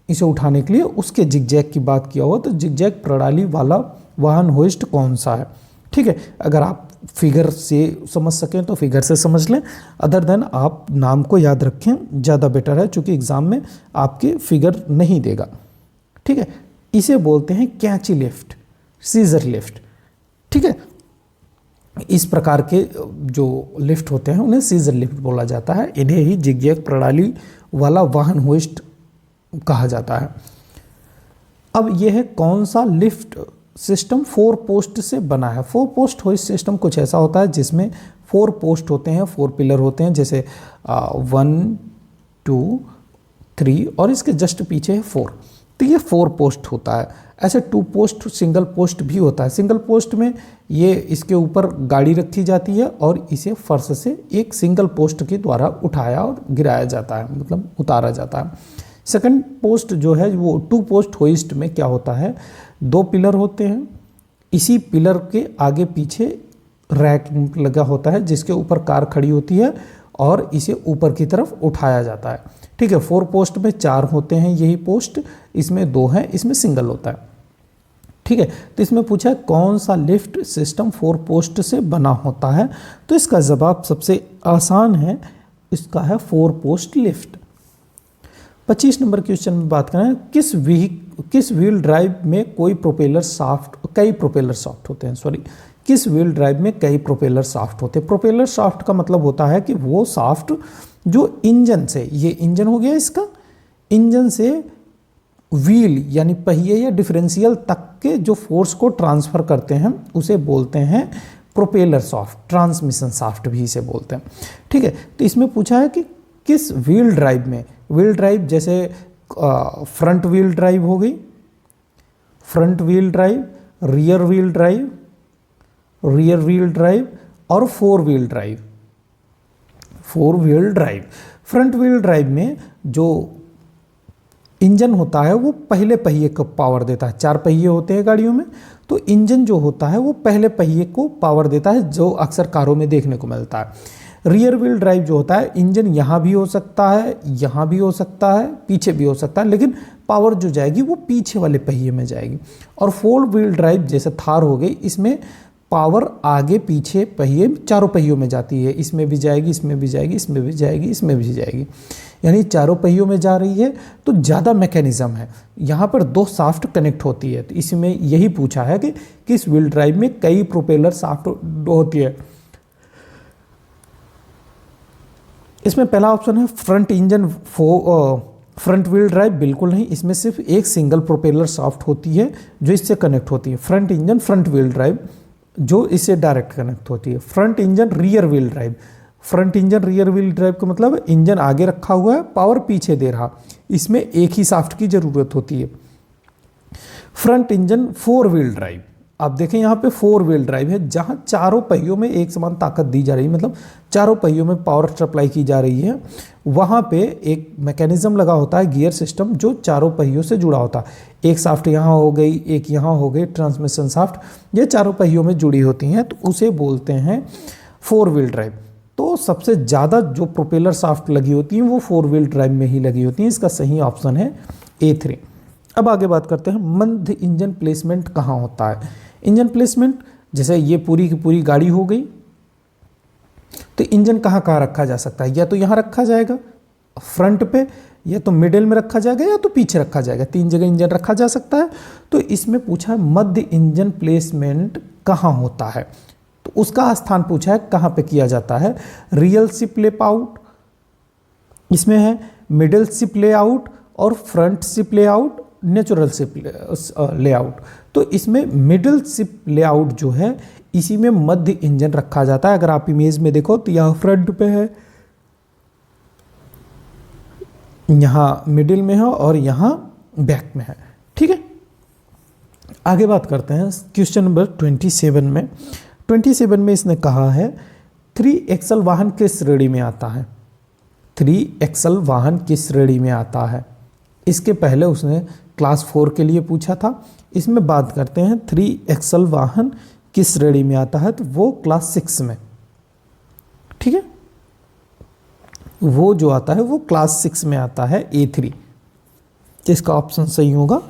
इसे उठाने के लिए, उसके जिग जैग की बात किया हुआ, तो जिग जैग प्रणाली वाला वाहन होइस्ट कौन सा है? ठीक है, अगर आप फिगर से समझ सकें तो फिगर से समझ लें, अदर देन आप नाम को याद रखें, ज़्यादा बेटर है, क्योंकि एग्ज़ाम में आपके फिगर नहीं देगा। ठीक है, इसे बोलते हैं कैंची लिफ्ट, सीजर लिफ्ट। ठीक है, इस प्रकार के जो लिफ्ट होते हैं उन्हें सीजर लिफ्ट बोला जाता है। इन्हें ही जिगजैग प्रणाली वाला वाहन होइस्ट कहा जाता है। अब यह है कौन सा लिफ्ट सिस्टम 4 पोस्ट से बना है। 4 पोस्ट होइस्ट सिस्टम कुछ ऐसा होता है जिसमें 4 पोस्ट होते हैं, 4 पिलर होते हैं, जैसे 1 2 3 और इसके जस्ट पीछे है 4, तो ये 4 पोस्ट होता है। ऐसे 2 पोस्ट सिंगल पोस्ट भी होता है। सिंगल पोस्ट में ये इसके ऊपर गाड़ी रखी जाती है और इसे फर्श से एक सिंगल पोस्ट के द्वारा उठाया और गिराया जाता है, मतलब उतारा जाता है। सेकंड पोस्ट जो है वो 2 पोस्ट होइस्ट में क्या होता है, 2 पिलर होते हैं, इसी पिलर के आगे पीछे रैक लगा होता है जिसके ऊपर कार खड़ी होती है और इसे ऊपर की तरफ उठाया जाता है। ठीक है, 4 पोस्ट में 4 होते हैं यही पोस्ट, इसमें 2 हैं, इसमें सिंगल होता है। ठीक है, तो इसमें पूछा है कौन सा लिफ्ट सिस्टम 4 पोस्ट से बना होता है, तो इसका जवाब सबसे आसान है, इसका है 4 पोस्ट लिफ्ट। 25 नंबर क्वेश्चन में बात करें, किस व्हील ड्राइव में कई प्रोपेलर शाफ्ट होते हैं, किस व्हील ड्राइव में कई प्रोपेलर शाफ्ट होते हैं। प्रोपेलर शाफ्ट का मतलब होता है कि वो शाफ्ट जो इंजन से, ये इंजन हो गया इसका, इंजन से व्हील यानी पहिए या डिफरेंशियल तक के जो फोर्स को ट्रांसफर करते हैं उसे बोलते हैं प्रोपेलर शाफ्ट, ट्रांसमिशन शाफ्ट भी इसे बोलते हैं। ठीक है, तो इसमें पूछा है कि किस व्हील ड्राइव में, व्हील ड्राइव जैसे फ्रंट व्हील ड्राइव हो गई, front wheel drive, rear wheel drive, rear wheel drive और four wheel drive. Four wheel drive, front wheel drive में जो इंजन होता है वो पहले पहिए को पावर देता है। 4 पहिए होते हैं गाड़ियों में, तो इंजन जो होता है वो पहले पहिए को पावर देता है, जो अक्सर कारों में देखने को मिलता है। रियर व्हील ड्राइव जो होता है, इंजन यहाँ भी हो सकता है, यहाँ भी हो सकता है, पीछे भी हो सकता है, लेकिन पावर जो जाएगी वो पीछे वाले पहिए में जाएगी। और फोर व्हील ड्राइव जैसे थार हो गई, इसमें पावर आगे पीछे पहिए, चारों पहियों में जाती है, इसमें भी जाएगी, इसमें भी जाएगी, इसमें भी जाएगी, इसमें भी जाएगी, यानी चारों पहियों में जा रही है। तो ज़्यादा मैकेनिज्म है, यहाँ पर 2 शाफ्ट कनेक्ट होती है। तो इसमें यही पूछा है कि किस व्हील ड्राइव में कई प्रोपेलर शाफ्ट होती है। इसमें पहला ऑप्शन है front engine front wheel drive, बिल्कुल नहीं, इसमें सिर्फ एक सिंगल प्रोपेलर शाफ्ट होती है जो इससे कनेक्ट होती है। Front engine front wheel drive जो इससे डायरेक्ट कनेक्ट होती है। Front engine rear wheel drive, front engine rear wheel drive का मतलब इंजन आगे रखा हुआ है, पावर पीछे दे रहा, इसमें एक ही शाफ्ट की जरूरत होती है। Front engine four wheel drive, आप देखें यहाँ पे 4 व्हील ड्राइव है, जहाँ चारों पहियों में एक समान ताकत दी जा रही है, मतलब चारों पहियों में पावर सप्लाई की जा रही है। वहाँ पे एक मैकेनिज्म लगा होता है, गियर सिस्टम, जो चारों पहियों से जुड़ा होता है। एक शाफ्ट यहाँ हो गई, एक यहाँ हो गई, ट्रांसमिशन शाफ्ट, ये चारों पहियों में जुड़ी होती हैं, तो उसे बोलते हैं 4 व्हील ड्राइव। तो सबसे ज़्यादा जो प्रोपेलर शाफ्ट लगी होती हैं वो 4 व्हील ड्राइव में ही लगी होती हैं। इसका सही ऑप्शन है A3। अब आगे बात करते हैं मध्य इंजन प्लेसमेंट कहाँ होता है। इंजन प्लेसमेंट, जैसे ये पूरी की पूरी गाड़ी हो गई, तो इंजन कहाँ कहाँ रखा जा सकता है, या तो यहाँ रखा जाएगा फ्रंट पे, या तो मिडिल में रखा जाएगा, या तो पीछे रखा जाएगा। 3 जगह इंजन रखा जा सकता है। तो इसमें पूछा है मध्य इंजन प्लेसमेंट कहाँ होता है, तो उसका स्थान पूछा है कहाँ पे किया जाता है। रियल शिप लेआउट इसमें है, मिडिल शिप लेआउट और front ship layout, natural ship layout. तो इसमें मिडिल शिप लेआउट जो है, इसी में मध्य इंजन रखा जाता है। अगर आप इमेज में देखो तो यहाँ फ्रंट पे है, यहाँ मिडिल में है और यहाँ बैक में है। ठीक है, आगे बात करते हैं क्वेश्चन नंबर 27 में। 27 में इसने कहा है 3 एक्सल वाहन किस श्रेणी में आता है। 3 एक्सल वाहन किस श्रेणी में आता है, इसके पहले उसने क्लास 4 के लिए पूछा था। इसमें बात करते हैं 3 एक्सल वाहन किस श्रेणी में आता है, तो वो क्लास 6 में। ठीक है, वो जो आता है वो क्लास 6 में आता है, A3। इसका ऑप्शन सही होगा।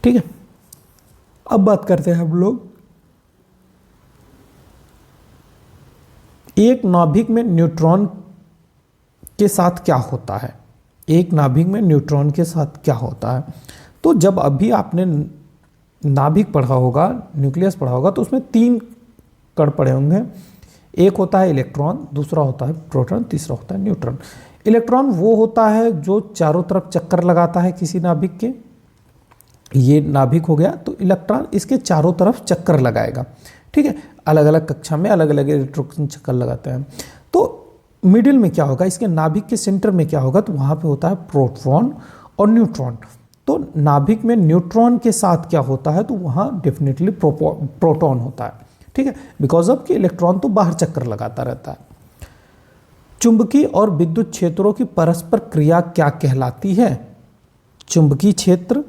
ठीक है, अब बात करते हैं हम लोग एक नाभिक में न्यूट्रॉन के साथ क्या होता है। एक नाभिक में न्यूट्रॉन के साथ क्या होता है, तो जब अभी आपने नाभिक पढ़ा होगा, न्यूक्लियस पढ़ा होगा, तो उसमें 3 कण पढ़े होंगे। एक होता है इलेक्ट्रॉन, दूसरा होता है प्रोटॉन, तीसरा होता है न्यूट्रॉन। इलेक्ट्रॉन वो होता है जो चारों तरफ चक्कर लगाता है किसी नाभिक के। ये नाभिक हो गया, तो इलेक्ट्रॉन इसके चारों तरफ चक्कर लगाएगा। ठीक है, अलग अलग कक्षा में अलग अलग इलेक्ट्रॉन चक्कर लगाते हैं। तो मिडिल में क्या होगा, इसके नाभिक के सेंटर में क्या होगा, तो वहाँ पे होता है प्रोटॉन और न्यूट्रॉन। तो नाभिक में न्यूट्रॉन के साथ क्या होता है, तो वहाँ डेफिनेटली प्रोटॉन होता है। ठीक है, बिकॉज ऑफ कि इलेक्ट्रॉन तो बाहर चक्कर लगाता रहता है। चुंबकीय और विद्युत क्षेत्रों की परस्पर क्रिया क्या कहलाती है। चुंबकीय क्षेत्र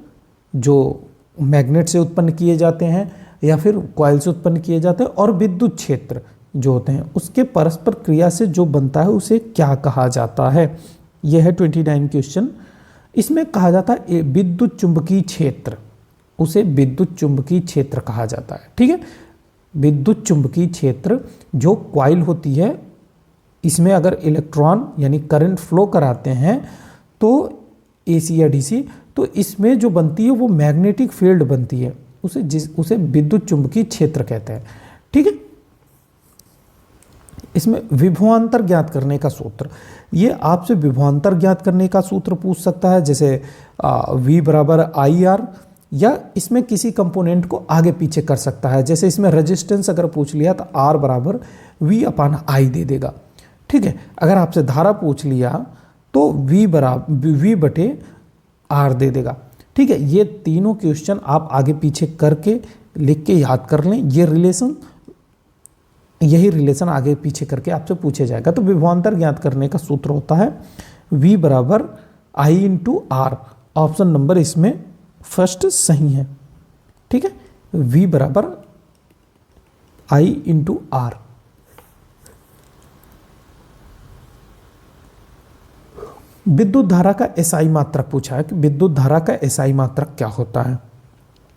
जो मैग्नेट से उत्पन्न किए जाते हैं या फिर कॉइल से उत्पन्न किए जाते हैं, और विद्युत क्षेत्र जो होते हैं उसके परस्पर क्रिया से जो बनता है उसे क्या कहा जाता है। यह है 29 क्वेश्चन। इसमें कहा जाता है विद्युत चुंबकीय क्षेत्र, उसे विद्युत चुंबकीय क्षेत्र कहा जाता है। ठीक है, विद्युत चुंबकीय क्षेत्र जो कॉइल होती है, इसमें अगर इलेक्ट्रॉन यानी करंट फ्लो कराते हैं तो AC या DC, तो इसमें जो बनती है वो मैग्नेटिक फील्ड बनती है, उसे विद्युत चुंबकीय क्षेत्र कहते हैं। ठीक है, इसमें विभवांतर ज्ञात करने का सूत्र, ये आपसे विभवांतर ज्ञात करने का सूत्र पूछ सकता है, जैसे V बराबर आई आर, या इसमें किसी कंपोनेंट को आगे पीछे कर सकता है। जैसे इसमें रेजिस्टेंस अगर पूछ लिया तो R बराबर V अपान आई दे देगा। ठीक है, अगर आपसे धारा पूछ लिया तो V बराबर V बटे R दे देगा। ठीक है, ये तीनों क्वेश्चन आप आगे पीछे करके लिख के याद कर लें। ये रिलेशन, यही रिलेशन आगे पीछे करके आपसे पूछे जाएगा। तो विभवांतर ज्ञात करने का सूत्र होता है V बराबर I into R. Option number इसमें फर्स्ट सही है। ठीक है, V बराबर I इंटू आर। विद्युत धारा का एसआई मात्रक पूछा है कि विद्युत धारा का एसआई मात्रक क्या होता है।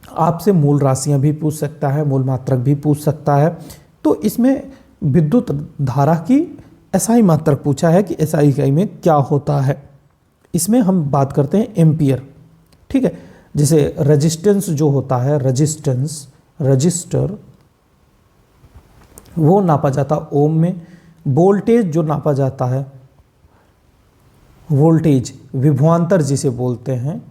आपसे मूल राशियां भी पूछ सकता है, मूल मात्रक भी पूछ सकता है। तो इसमें विद्युत धारा की एसआई मात्रक पूछा है कि एसआई इकाई में क्या होता है। इसमें हम बात करते हैं एम्पियर। ठीक है, जैसे रेजिस्टेंस जो होता है, रजिस्टर वो नापा जाता ओम में। वोल्टेज जो नापा जाता है, वोल्टेज विभवांतर जिसे बोलते हैं,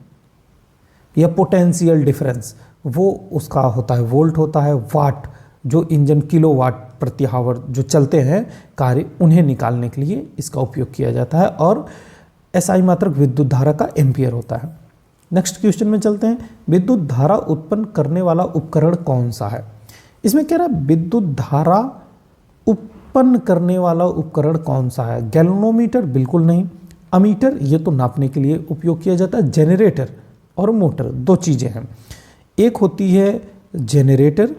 या पोटेंशियल डिफरेंस वो उसका होता है वोल्ट होता है। वाट जो इंजन किलोवाट प्रति आवर जो चलते हैं कार्य, उन्हें निकालने के लिए इसका उपयोग किया जाता है। और एसआई मात्रक विद्युत धारा का एम्पियर होता है। नेक्स्ट क्वेश्चन में चलते हैं। विद्युत धारा उत्पन्न करने वाला उपकरण कौन सा है। इसमें कह रहा है विद्युत धारा उत्पन्न करने वाला उपकरण कौन सा है। गैल्वेनोमीटर बिल्कुल नहीं। अमीटर ये तो नापने के लिए उपयोग किया जाता है। जनरेटर और मोटर दो चीजें हैं। एक होती है जनरेटर,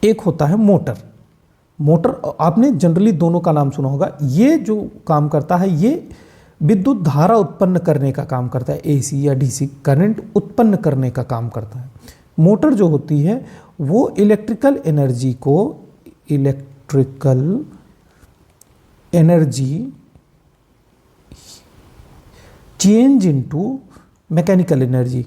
एक होता है मोटर। मोटर आपने जनरली दोनों का नाम सुना होगा। ये जो काम करता है ये विद्युत धारा उत्पन्न करने का काम करता है। एसी या डीसी करंट उत्पन्न करने का काम करता है। मोटर जो होती है वो electrical energy change into mechanical energy.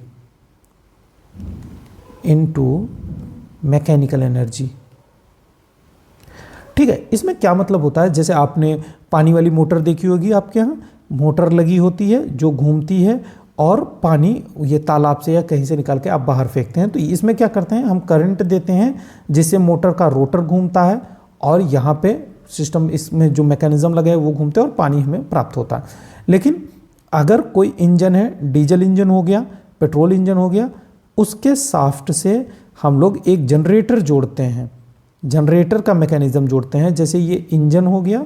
ठीक है, इसमें क्या मतलब होता है, जैसे आपने पानी वाली मोटर देखी होगी, आपके यहाँ मोटर लगी होती है जो घूमती है और पानी ये तालाब से या कहीं से निकाल के आप बाहर फेंकते हैं। तो इसमें क्या करते हैं, हम करंट देते हैं जिससे मोटर का रोटर घूमता है और यहाँ पे सिस्टम, इसमें जो मैकेनिज्म लगे हैं वो घूमते हैं और पानी हमें प्राप्त होता है। लेकिन अगर कोई इंजन है, डीजल इंजन हो गया, पेट्रोल इंजन हो गया, उसके शाफ्ट से हम लोग एक जनरेटर जोड़ते हैं, जनरेटर का मैकेनिज्म जोड़ते हैं। जैसे ये इंजन हो गया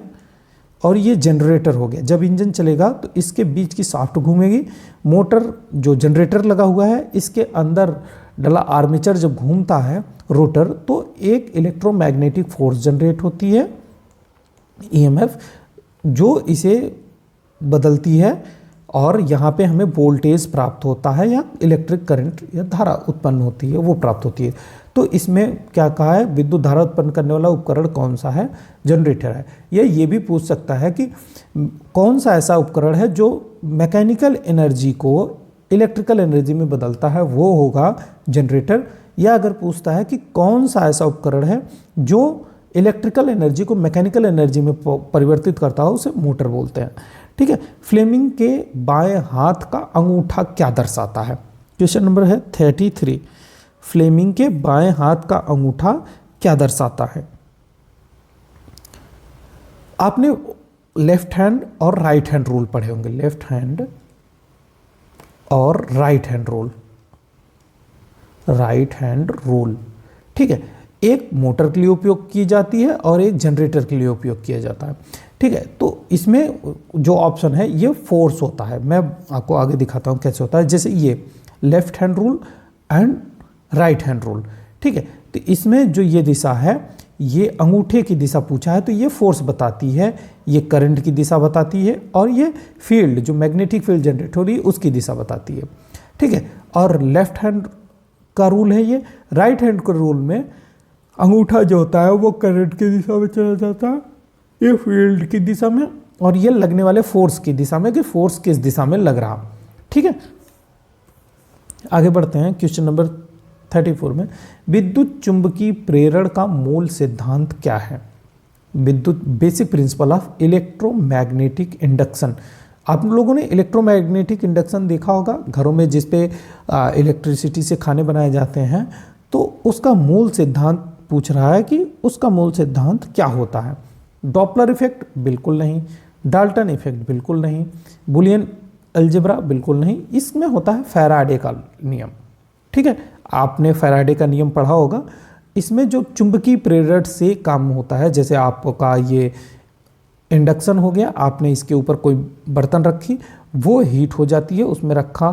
और ये जनरेटर हो गया। जब इंजन चलेगा तो इसके बीच की शाफ्ट घूमेगी। मोटर जो जनरेटर लगा हुआ है इसके अंदर डला आर्मेचर जब घूमता है रोटर, तो एक इलेक्ट्रोमैग्नेटिक फोर्स जनरेट होती है, ईएमएफ, जो इसे बदलती है और यहाँ पे हमें वोल्टेज प्राप्त होता है या इलेक्ट्रिक करंट या धारा उत्पन्न होती है, वो प्राप्त होती है। तो इसमें क्या कहा है, विद्युत धारा उत्पन्न करने वाला उपकरण कौन सा है, जनरेटर है। ये भी पूछ सकता है कि कौन सा ऐसा उपकरण है जो मैकेनिकल एनर्जी को इलेक्ट्रिकल एनर्जी में बदलता है, वो होगा जनरेटर। या अगर पूछता है कि कौन सा ऐसा उपकरण है जो इलेक्ट्रिकल एनर्जी को मैकेनिकल एनर्जी में परिवर्तित करता हो, उसे मोटर बोलते हैं। ठीक है, फ्लेमिंग के बाएं हाथ का अंगूठा क्या दर्शाता है। क्वेश्चन नंबर है 33। फ्लेमिंग के बाएं हाथ का अंगूठा क्या दर्शाता है। आपने लेफ्ट हैंड और राइट हैंड रूल पढ़े होंगे, लेफ्ट हैंड और राइट हैंड रूल। ठीक है, एक मोटर के लिए उपयोग की जाती है और एक जनरेटर के लिए उपयोग किया जाता है। ठीक है, तो इसमें जो ऑप्शन है ये फोर्स होता है। मैं आपको आगे दिखाता हूँ कैसे होता है। जैसे ये left hand rule and right hand rule. ठीक है, तो इसमें जो ये दिशा है, ये अंगूठे की दिशा पूछा है तो ये फोर्स बताती है, ये करंट की दिशा बताती है, और ये फील्ड जो मैग्नेटिक फील्ड जनरेट हो रही है उसकी दिशा बताती है। ठीक है, और लेफ्ट हैंड का रूल है ये। राइट हैंड के रूल में अंगूठा जो होता है वो करंट की दिशा में चला जाता है, ये फील्ड की दिशा में, और ये लगने वाले फोर्स की दिशा में कि फोर्स किस दिशा में लग रहा। ठीक है, आगे बढ़ते हैं। क्वेश्चन नंबर 34 में विद्युत चुंबकीय प्रेरण का मूल सिद्धांत क्या है? विद्युत basic principle of electromagnetic induction. आप लोगों ने इलेक्ट्रोमैग्नेटिक इंडक्शन देखा होगा घरों में, जिस पे इलेक्ट्रिसिटी से खाने बनाए जाते हैं, तो उसका मूल सिद्धांत पूछ रहा है कि उसका मूल सिद्धांत क्या होता है। डॉपलर इफेक्ट बिल्कुल नहीं, डाल्टन इफेक्ट बिल्कुल नहीं, बुलियन अलजेब्रा बिल्कुल नहीं, इसमें होता है फैराडे का नियम। ठीक है, आपने फैराडे का नियम पढ़ा होगा। इसमें जो चुंबकीय प्रेरण से काम होता है, जैसे आपका ये इंडक्शन हो गया, आपने इसके ऊपर कोई बर्तन रखी, वो हीट हो जाती है, उसमें रखा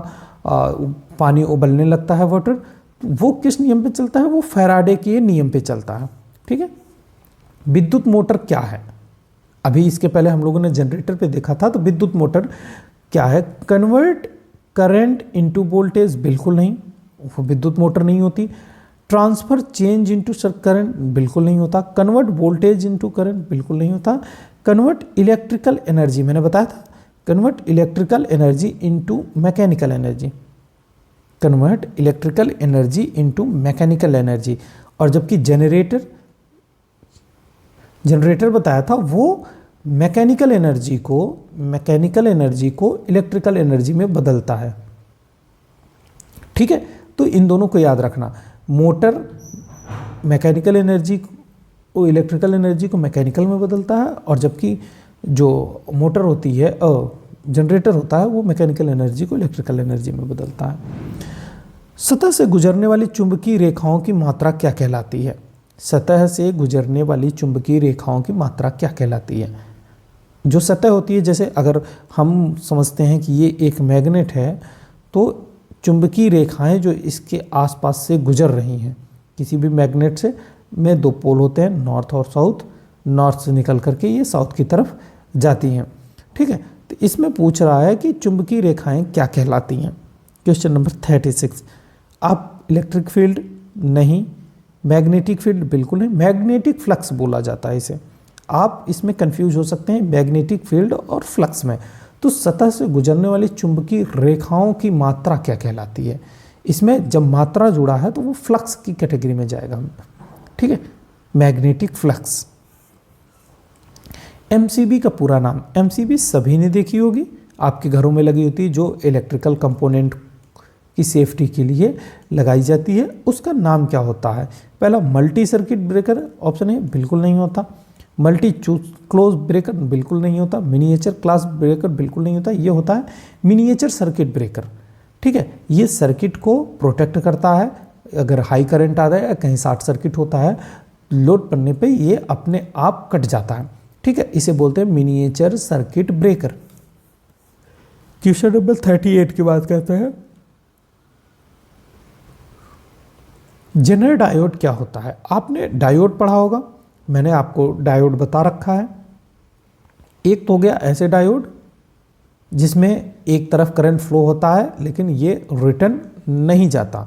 पानी उबलने लगता है वाटर, वो किस नियम पे चलता है? वो फैराडे के नियम पे चलता है। ठीक है, विद्युत मोटर क्या है? अभी इसके पहले हम लोगों ने जनरेटर पे देखा था, तो विद्युत मोटर क्या है? कन्वर्ट करंट इनटू वोल्टेज बिल्कुल नहीं, वो विद्युत मोटर नहीं होती। ट्रांसफर चेंज इनटू करंट बिल्कुल नहीं होता। कन्वर्ट वोल्टेज इनटू करंट बिल्कुल नहीं होता। कन्वर्ट इलेक्ट्रिकल एनर्जी, मैंने बताया था, convert electrical energy into mechanical energy, convert electrical energy into mechanical energy. और जबकि जनरेटर बताया था, वो मैकेनिकल एनर्जी को इलेक्ट्रिकल एनर्जी में बदलता है। ठीक है, तो इन दोनों को याद रखना। मोटर मैकेनिकल एनर्जी को इलेक्ट्रिकल एनर्जी को मैकेनिकल में बदलता है, और जबकि जो मोटर होती है जनरेटर होता है, वो मैकेनिकल एनर्जी को इलेक्ट्रिकल एनर्जी में बदलता है। सतह से गुजरने वाली चुंबकीय रेखाओं की मात्रा क्या कहलाती है? सतह से गुजरने वाली चुंबकीय रेखाओं की मात्रा क्या कहलाती है? जो सतह होती है, जैसे अगर हम समझते हैं कि ये एक मैग्नेट है, तो चुंबकीय रेखाएं जो इसके आसपास से गुजर रही हैं, किसी भी मैग्नेट से में दो पोल होते हैं, नॉर्थ और साउथ, नॉर्थ से निकल करके ये साउथ की तरफ जाती हैं। ठीक है, तो इसमें पूछ रहा है कि चुंबकीय रेखाएं क्या कहलाती हैं। Question number 36। आप इलेक्ट्रिक फील्ड नहीं, मैग्नेटिक फील्ड बिल्कुल नहीं, मैग्नेटिक फ्लक्स बोला जाता है इसे। आप इसमें कंफ्यूज हो सकते हैं मैग्नेटिक फील्ड और फ्लक्स में। तो सतह से गुजरने वाली चुंबकीय रेखाओं की मात्रा क्या कहलाती है? इसमें जब मात्रा जुड़ा है तो वो फ्लक्स की कैटेगरी में जाएगा। ठीक है, मैग्नेटिक फ्लक्स। एमसीबी का पूरा नाम, एमसीबी सभी ने देखी होगी, आपके घरों में लगी होती है, जो इलेक्ट्रिकल कंपोनेंट की सेफ्टी के लिए लगाई जाती है। उसका नाम क्या होता है? पहला multi circuit breaker, option A बिल्कुल नहीं होता। मल्टी क्लोज ब्रेकर बिल्कुल नहीं होता। मिनिएचर क्लास ब्रेकर बिल्कुल नहीं होता। ये होता है मिनिएचर सर्किट ब्रेकर। ठीक है, ये सर्किट को प्रोटेक्ट करता है। अगर हाई करंट आता है या कहीं शॉर्ट सर्किट होता है, लोड पड़ने पे ये अपने आप कट जाता है। ठीक है, इसे बोलते हैं miniature circuit breaker. Question number 38 की बात करते हैं। जेनर डायोड क्या होता है? आपने डायोड पढ़ा होगा, मैंने आपको डायोड बता रखा है। एक तो हो गया ऐसे डायोड जिसमें एक तरफ करंट फ्लो होता है, लेकिन ये रिटर्न नहीं जाता,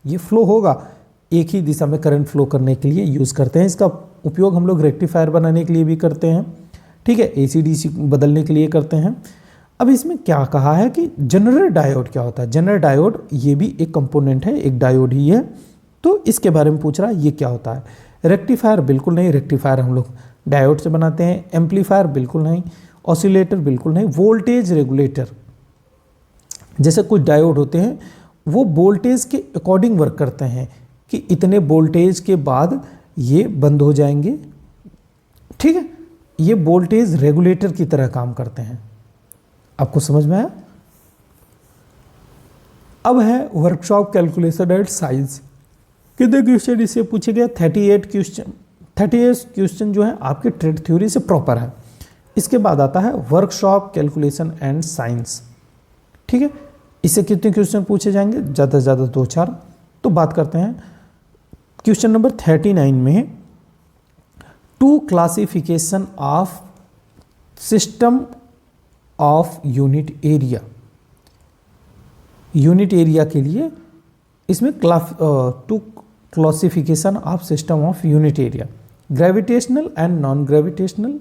ये फ्लो होगा, एक ही दिशा में करंट फ्लो करने के लिए यूज़ करते हैं। इसका उपयोग हम लोग रेक्टिफायर बनाने के लिए भी करते हैं। ठीक है, AC/DC बदलने के लिए करते हैं। अब इसमें क्या कहा है कि जनरल डायोड क्या होता है? जनरल डायोड ये भी एक कंपोनेंट है, एक डायोड ही है, तो इसके बारे में पूछ रहा है ये क्या होता है। रेक्टिफायर बिल्कुल नहीं, रेक्टिफायर हम लोग डायोड से बनाते हैं। एम्पलीफायर बिल्कुल नहीं, ऑसिलेटर बिल्कुल नहीं। वोल्टेज रेगुलेटर, जैसे कुछ डायोड होते हैं वो वोल्टेज के अकॉर्डिंग वर्क करते हैं कि इतने वोल्टेज के बाद ये बंद हो जाएंगे। ठीक है, ये वोल्टेज रेगुलेटर की तरह काम करते हैं। आपको समझ में आया? अब है वर्कशॉप कैलकुलेशन एंड साइंस। कितने क्वेश्चन इससे पूछे गए? 38 क्वेश्चन। 38 क्वेश्चन जो है आपके ट्रेड थ्योरी से प्रॉपर है। इसके बाद आता है वर्कशॉप कैलकुलेशन एंड साइंस। ठीक है, इससे कितने क्वेश्चन पूछे जाएंगे? ज़्यादा से ज़्यादा 2-4। तो बात करते हैं क्वेश्चन नंबर 39 में, two classification of system of unit area. Unit area के लिए इसमें two classification of system of unit area, gravitational and non gravitational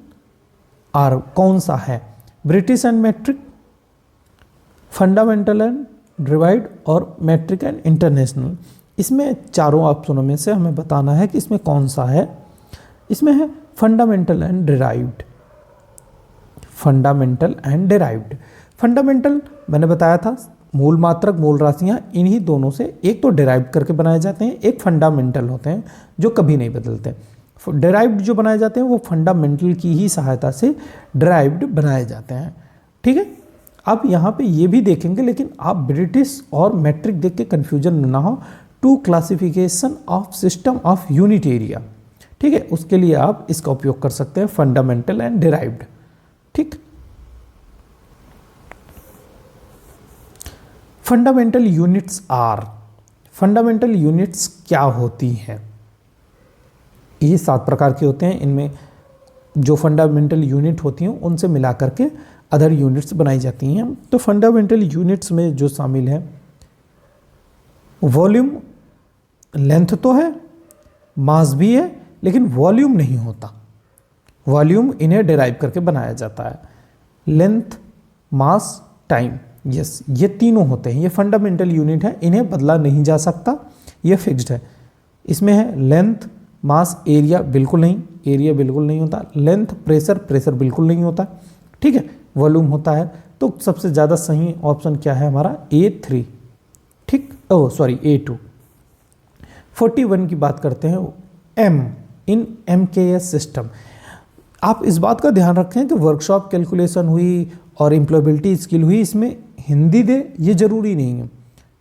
are कौन सा है? British and metric, fundamental and divide और मैट्रिक एंड इंटरनेशनल। इसमें चारों ऑप्शनों में से हमें बताना है कि इसमें कौन सा है। इसमें है fundamental and derived. Fundamental and derived. Fundamental मैंने बताया था मूल मात्रक मूल राशियां इन्हीं दोनों से एक तो डिराइव करके बनाए जाते हैं, एक फंडामेंटल होते हैं जो कभी नहीं बदलते। डिराइव्ड जो बनाए जाते हैं वो फंडामेंटल की ही सहायता से डिराइव्ड बनाए जाते हैं। ठीक है, अब यहाँ पे ये भी देखेंगे, लेकिन आप ब्रिटिश और मैट्रिक देख के कन्फ्यूजन ना हो। Two classification of system of unit area, ठीक है, उसके लिए आप इसका उपयोग कर सकते हैं फंडामेंटल एंड डिराइव्ड। ठीक, fundamental units are, fundamental units क्या होती हैं? ये 7 प्रकार के होते हैं। इनमें जो फंडामेंटल यूनिट होती हैं उनसे मिला करके अदर यूनिट्स बनाई जाती हैं। तो फंडामेंटल यूनिट्स में जो शामिल है वॉल्यूम, लेंथ तो है, मास भी है, लेकिन वॉल्यूम नहीं होता। वॉल्यूम इन्हें डिराइव करके बनाया जाता है। लेंथ, मास, टाइम, यस, ये तीनों होते हैं। ये फंडामेंटल यूनिट है, इन्हें बदला नहीं जा सकता, ये फिक्स्ड है। इसमें है लेंथ, मास, एरिया बिल्कुल नहीं, एरिया बिल्कुल नहीं होता। लेंथ, प्रेशर, प्रेशर बिल्कुल नहीं होता। ठीक है, वॉल्यूम होता है। तो सबसे ज़्यादा सही ऑप्शन क्या है हमारा? A3। ठीक, ओह सॉरी A2। 41 की बात करते हैं, M इन MKS सिस्टम। आप इस बात का ध्यान रखें कि वर्कशॉप कैलकुलेशन हुई और एम्प्लॉयबिलिटी स्किल हुई, इसमें हिंदी दे ये ज़रूरी नहीं है।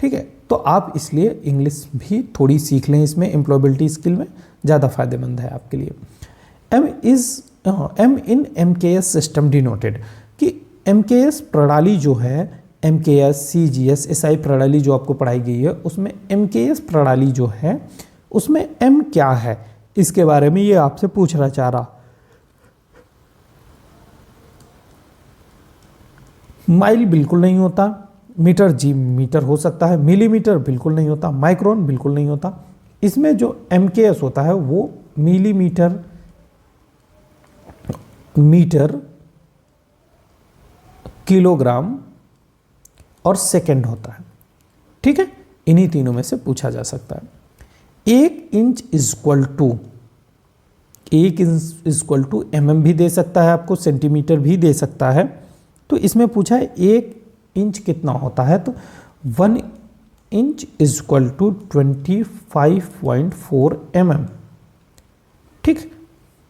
ठीक है, तो आप इसलिए इंग्लिश भी थोड़ी सीख लें, इसमें एम्प्लॉयबिलिटी स्किल में ज़्यादा फायदेमंद है आपके लिए। M इन MKS सिस्टम डिनोटेड, कि MKS प्रणाली जो है, MKS, CGS, SI प्रणाली जो आपको पढ़ाई गई है, उसमें MKS प्रणाली जो है उसमें M क्या है, इसके बारे में ये आपसे पूछना चाह रहा। माइल बिल्कुल नहीं होता, मीटर जी मीटर हो सकता है, मिलीमीटर बिल्कुल नहीं होता, माइक्रोन बिल्कुल नहीं होता। इसमें जो MKS होता है वो मिलीमीटर, मीटर, किलोग्राम और सेकंड होता है। ठीक है, इन्हीं तीनों में से पूछा जा सकता है। 1 inch equal to, 1 inch equal to mm भी दे सकता है आपको, सेंटीमीटर भी दे सकता है। तो इसमें पूछा है 1 इंच कितना होता है, तो 1 इंच इक्वल टू 25.4 mm। ठीक,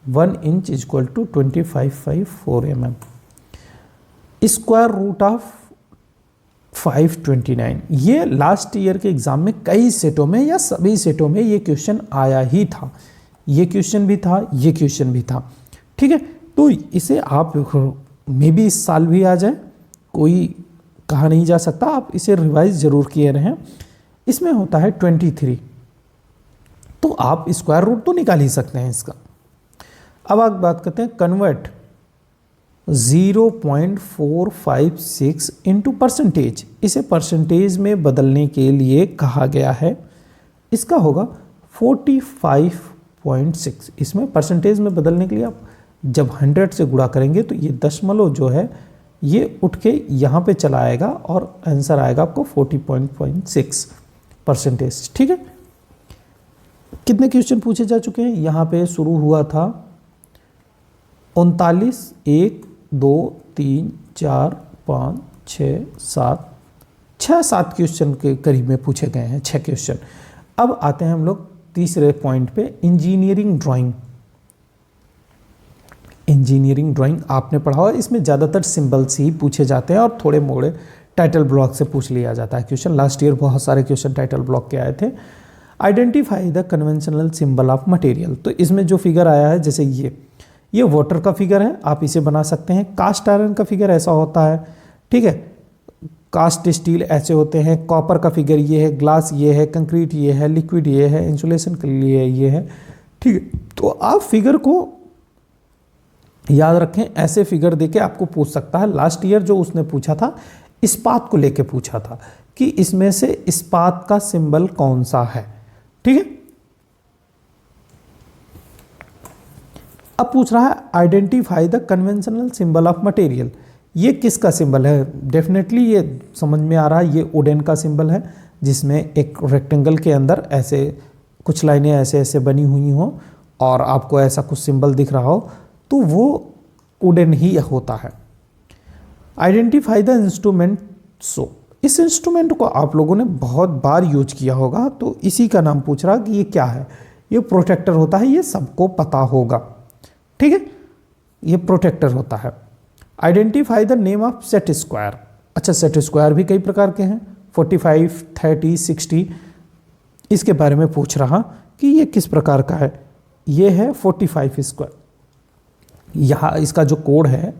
1 inch equal to 25.4 mm। Square root of 529, ये लास्ट ईयर के एग्जाम में कई सेटों में या सभी सेटों में ये क्वेश्चन आया ही था। ये क्वेश्चन भी था, ये क्वेश्चन भी था। ठीक है, तो इसे आप मे भी इस साल भी आ जाए, कोई कहा नहीं जा सकता, आप इसे रिवाइज जरूर किए रहें। इसमें होता है 23, तो आप स्क्वायर रूट तो निकाल ही सकते हैं इसका। अब आप बात करते हैं कन्वर्ट 0.456 इंटू परसेंटेज। इसे परसेंटेज में बदलने के लिए कहा गया है, इसका होगा 45.6। इसमें परसेंटेज में बदलने के लिए आप जब 100 से गुणा करेंगे तो ये दशमलव जो है ये उठ के यहाँ पे चला आएगा और आंसर आएगा आपको 40.6 परसेंटेज। ठीक है, कितने क्वेश्चन पूछे जा चुके हैं? यहाँ पे शुरू हुआ था 39, 1, 2, 3, 4, 5, 6, 7 क्वेश्चन के करीब में पूछे गए हैं, 6 क्वेश्चन। अब आते हैं हम लोग तीसरे पॉइंट पे, इंजीनियरिंग ड्राइंग। इंजीनियरिंग ड्राइंग आपने पढ़ा हुआ, इसमें ज़्यादातर सिंबल्स ही पूछे जाते हैं और थोड़े मोड़े टाइटल ब्लॉक से पूछ लिया जाता है क्वेश्चन। लास्ट ईयर बहुत सारे क्वेश्चन टाइटल ब्लॉक के आए थे। Identify the conventional symbol of material, तो इसमें जो फिगर आया है, जैसे ये वाटर का फिगर है, आप इसे बना सकते हैं। कास्ट आयरन का फिगर ऐसा होता है, ठीक है, कास्ट स्टील ऐसे होते हैं, कॉपर का फिगर ये है, ग्लास ये है, कंक्रीट ये है, लिक्विड ये है, इंसुलेशन के लिए ये है। ठीक है, तो आप फिगर को याद रखें, ऐसे फिगर देके आपको पूछ सकता है। लास्ट ईयर जो उसने पूछा था इस्पात को लेके पूछा था कि इसमें से इस्पात का सिंबल कौन सा है। ठीक है, अब पूछ रहा है identify the conventional symbol of material. ये किसका सिंबल है? डेफिनेटली ये समझ में आ रहा है, ये वुडन का सिंबल है। जिसमें एक रेक्टेंगल के अंदर ऐसे कुछ लाइनें ऐसे ऐसे बनी हुई हों और आपको ऐसा कुछ सिंबल दिख रहा हो, तो वो वुडन ही होता है। Identify the instrument. सो इस इंस्ट्रूमेंट को आप लोगों ने बहुत बार यूज किया होगा, तो इसी का नाम पूछ रहा कि ये क्या है। ये प्रोटेक्टर होता है, ये सबको पता होगा, ठीक है, ये प्रोटेक्टर होता है। Identify the name of set square. अच्छा, सेट स्क्वायर भी कई प्रकार के हैं, 45, 30, 60, इसके बारे में पूछ रहा कि ये किस प्रकार का है। ये है 45 स्क्वायर। यहाँ इसका जो कोड है,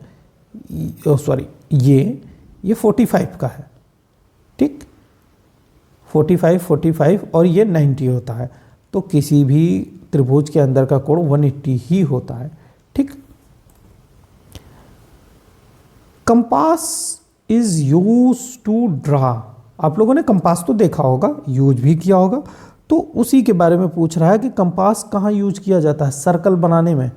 सॉरी, ये 45 का है, ठीक, 45, 45 और ये 90 होता है। तो किसी भी त्रिभुज के अंदर का कोण 180 ही होता है, ठीक। Compass is use to draw. आप लोगों ने कंपास तो देखा होगा, यूज भी किया होगा, तो उसी के बारे में पूछ रहा है कि कंपास कहाँ यूज किया जाता है। सर्कल बनाने में,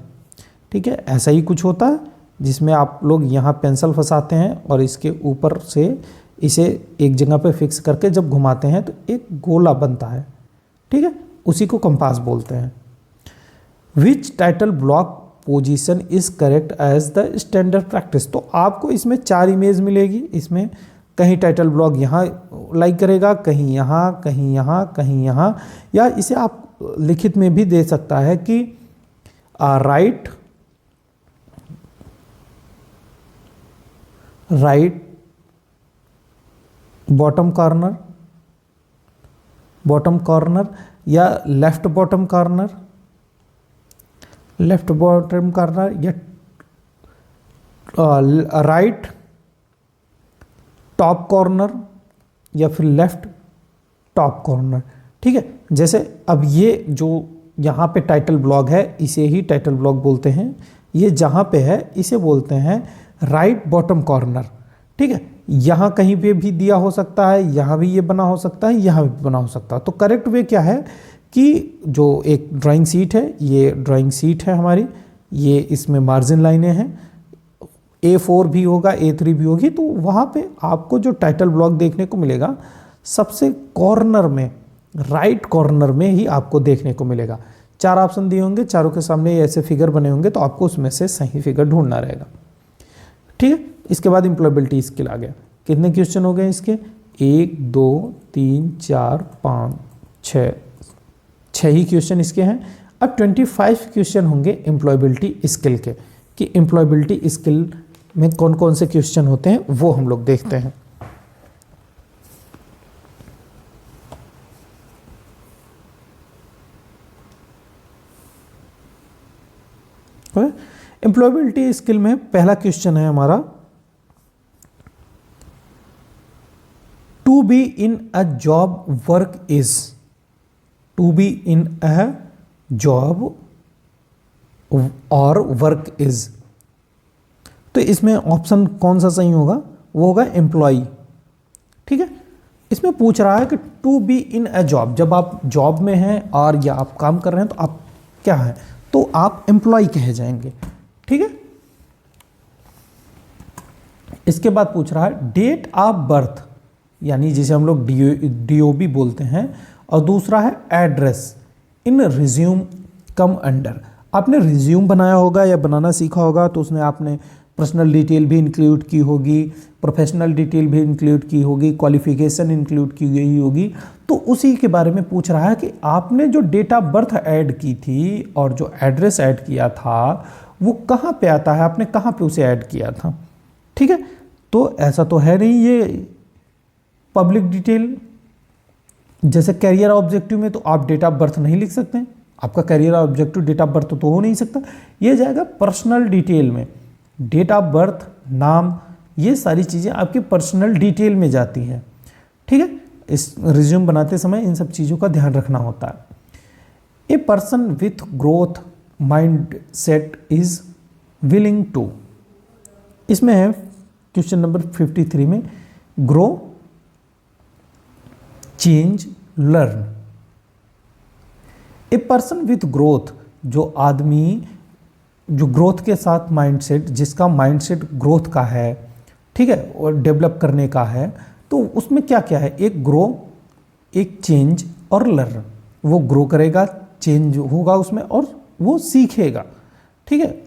ठीक है, ऐसा ही कुछ होता है जिसमें आप लोग यहाँ पेंसिल फंसाते हैं और इसके ऊपर से इसे एक जगह पे फिक्स करके जब घुमाते हैं तो एक गोला बनता है, ठीक है, उसी को कंपास बोलते हैं। Which title block position is correct as the standard practice. तो आपको इसमें 4 इमेज मिलेगी। इसमें कहीं टाइटल ब्लॉक यहाँ लाइक करेगा, कहीं यहाँ, कहीं यहाँ, कहीं यहाँ, या इसे आप लिखित में भी दे सकता है कि राइट बॉटम कॉर्नर या लेफ्ट बॉटम कॉर्नर या राइट टॉप कॉर्नर या फिर लेफ्ट टॉप कॉर्नर, ठीक है। जैसे अब ये जो यहाँ पे टाइटल ब्लॉक है, इसे ही टाइटल ब्लॉक बोलते हैं। ये जहाँ पे है इसे बोलते हैं राइट बॉटम कॉर्नर, ठीक है। यहाँ कहीं पे भी दिया हो सकता है, यहाँ भी ये बना हो सकता है, यहाँ भी बना हो सकता है। तो करेक्ट वे क्या है कि जो एक ड्राइंग शीट है, ये ड्राइंग शीट है हमारी, ये इसमें मार्जिन लाइनें हैं, A4 भी होगा, A3 भी होगी, तो वहाँ पे आपको जो टाइटल ब्लॉक देखने को मिलेगा सबसे कॉर्नर में, राइट कॉर्नर में ही आपको देखने को मिलेगा। 4 ऑप्शन दिए होंगे, चारों के सामने ऐसे फिगर बने होंगे, तो आपको उसमें से सही फिगर ढूंढना रहेगा, ठीक है। इसके बाद एम्प्लॉयबिलिटी स्किल आ गया। कितने क्वेश्चन हो गए इसके? 1, 2, 3, 4, 5, 6 ही क्वेश्चन इसके हैं। अब 25 क्वेश्चन होंगे एम्प्लॉयबिलिटी स्किल के, कि एम्प्लॉयबिलिटी स्किल में कौन कौन से क्वेश्चन होते हैं वो हम लोग देखते हैं। एम्प्लॉयबिलिटी स्किल में पहला क्वेश्चन है हमारा, to be in a job work is. To be in a job और वर्क इज, तो इसमें ऑप्शन कौन सा सही होगा? वो होगा एम्प्लॉय, ठीक है। इसमें पूछ रहा है कि to be in a job, जब आप जॉब में हैं और या आप काम कर रहे हैं तो आप क्या हैं? तो आप एम्प्लॉय कहे जाएंगे, ठीक है। इसके बाद पूछ रहा है डेट ऑफ बर्थ, यानी जिसे हम लोग DOB बोलते हैं, और दूसरा है address in resume come under. आपने रिज्यूम बनाया होगा या बनाना सीखा होगा, तो उसमें आपने पर्सनल डिटेल भी इंक्लूड की होगी, प्रोफेशनल डिटेल भी इंक्लूड की होगी, क्वालिफिकेशन इंक्लूड की गई होगी। तो उसी के बारे में पूछ रहा है कि आपने जो डेट ऑफ बर्थ ऐड की थी और जो एड्रेस ऐड किया था वो कहाँ पे आता है, आपने कहाँ पे उसे ऐड किया था, ठीक है। तो ऐसा तो है नहीं ये पब्लिक डिटेल, जैसे कैरियर ऑब्जेक्टिव में तो आप डेट ऑफ बर्थ नहीं लिख सकते, आपका career objective date of birth तो हो नहीं सकता। ये जाएगा पर्सनल डिटेल में, डेट ऑफ बर्थ, नाम, ये सारी चीज़ें आपकी पर्सनल डिटेल में जाती हैं, ठीक है। इस रिज्यूम बनाते समय इन सब चीज़ों का ध्यान रखना होता है। A person with growth mind set is willing to, इसमें है क्वेश्चन नंबर 53 में, grow, change, learn. A person with growth, जो आदमी जो ग्रोथ के साथ माइंडसेट, जिसका माइंडसेट ग्रोथ का है, ठीक है, और डेवलप करने का है, तो उसमें क्या क्या है? एक ग्रो, एक चेंज और लर्न, वो ग्रो करेगा, चेंज होगा उसमें और वो सीखेगा। ठीक है।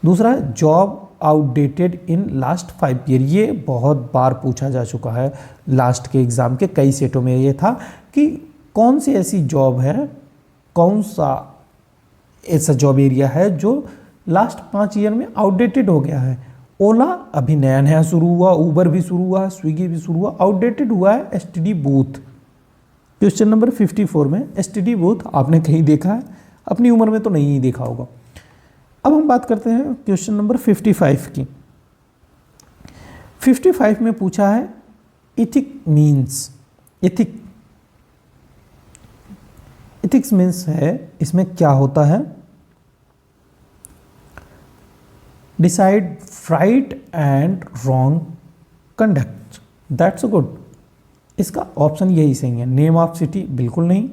दूसरा है job outdated in last 5 year. ये बहुत बार पूछा जा चुका है, लास्ट के एग्जाम के कई सेटों में ये था कि कौन सी ऐसी जॉब है, कौन सा ऐसा जॉब एरिया है जो लास्ट 5 ईयर में आउटडेटेड हो गया है। ओला अभी नया नया शुरू हुआ, ऊबर भी शुरू हुआ, स्विगी भी शुरू हुआ, आउटडेटेड हुआ है एसटीडी बूथ। क्वेश्चन नंबर 54 में एसटीडी बूथ आपने कहीं देखा है? अपनी उम्र में तो नहीं ही देखा होगा। अब हम बात करते हैं क्वेश्चन नंबर 55 की। 55 में पूछा है इथिक मीन्स, इथिक्स मीन्स है, इसमें क्या होता है? Decide right and wrong conduct, that's good. इसका ऑप्शन यही सही है। नेम ऑफ सिटी बिल्कुल नहीं,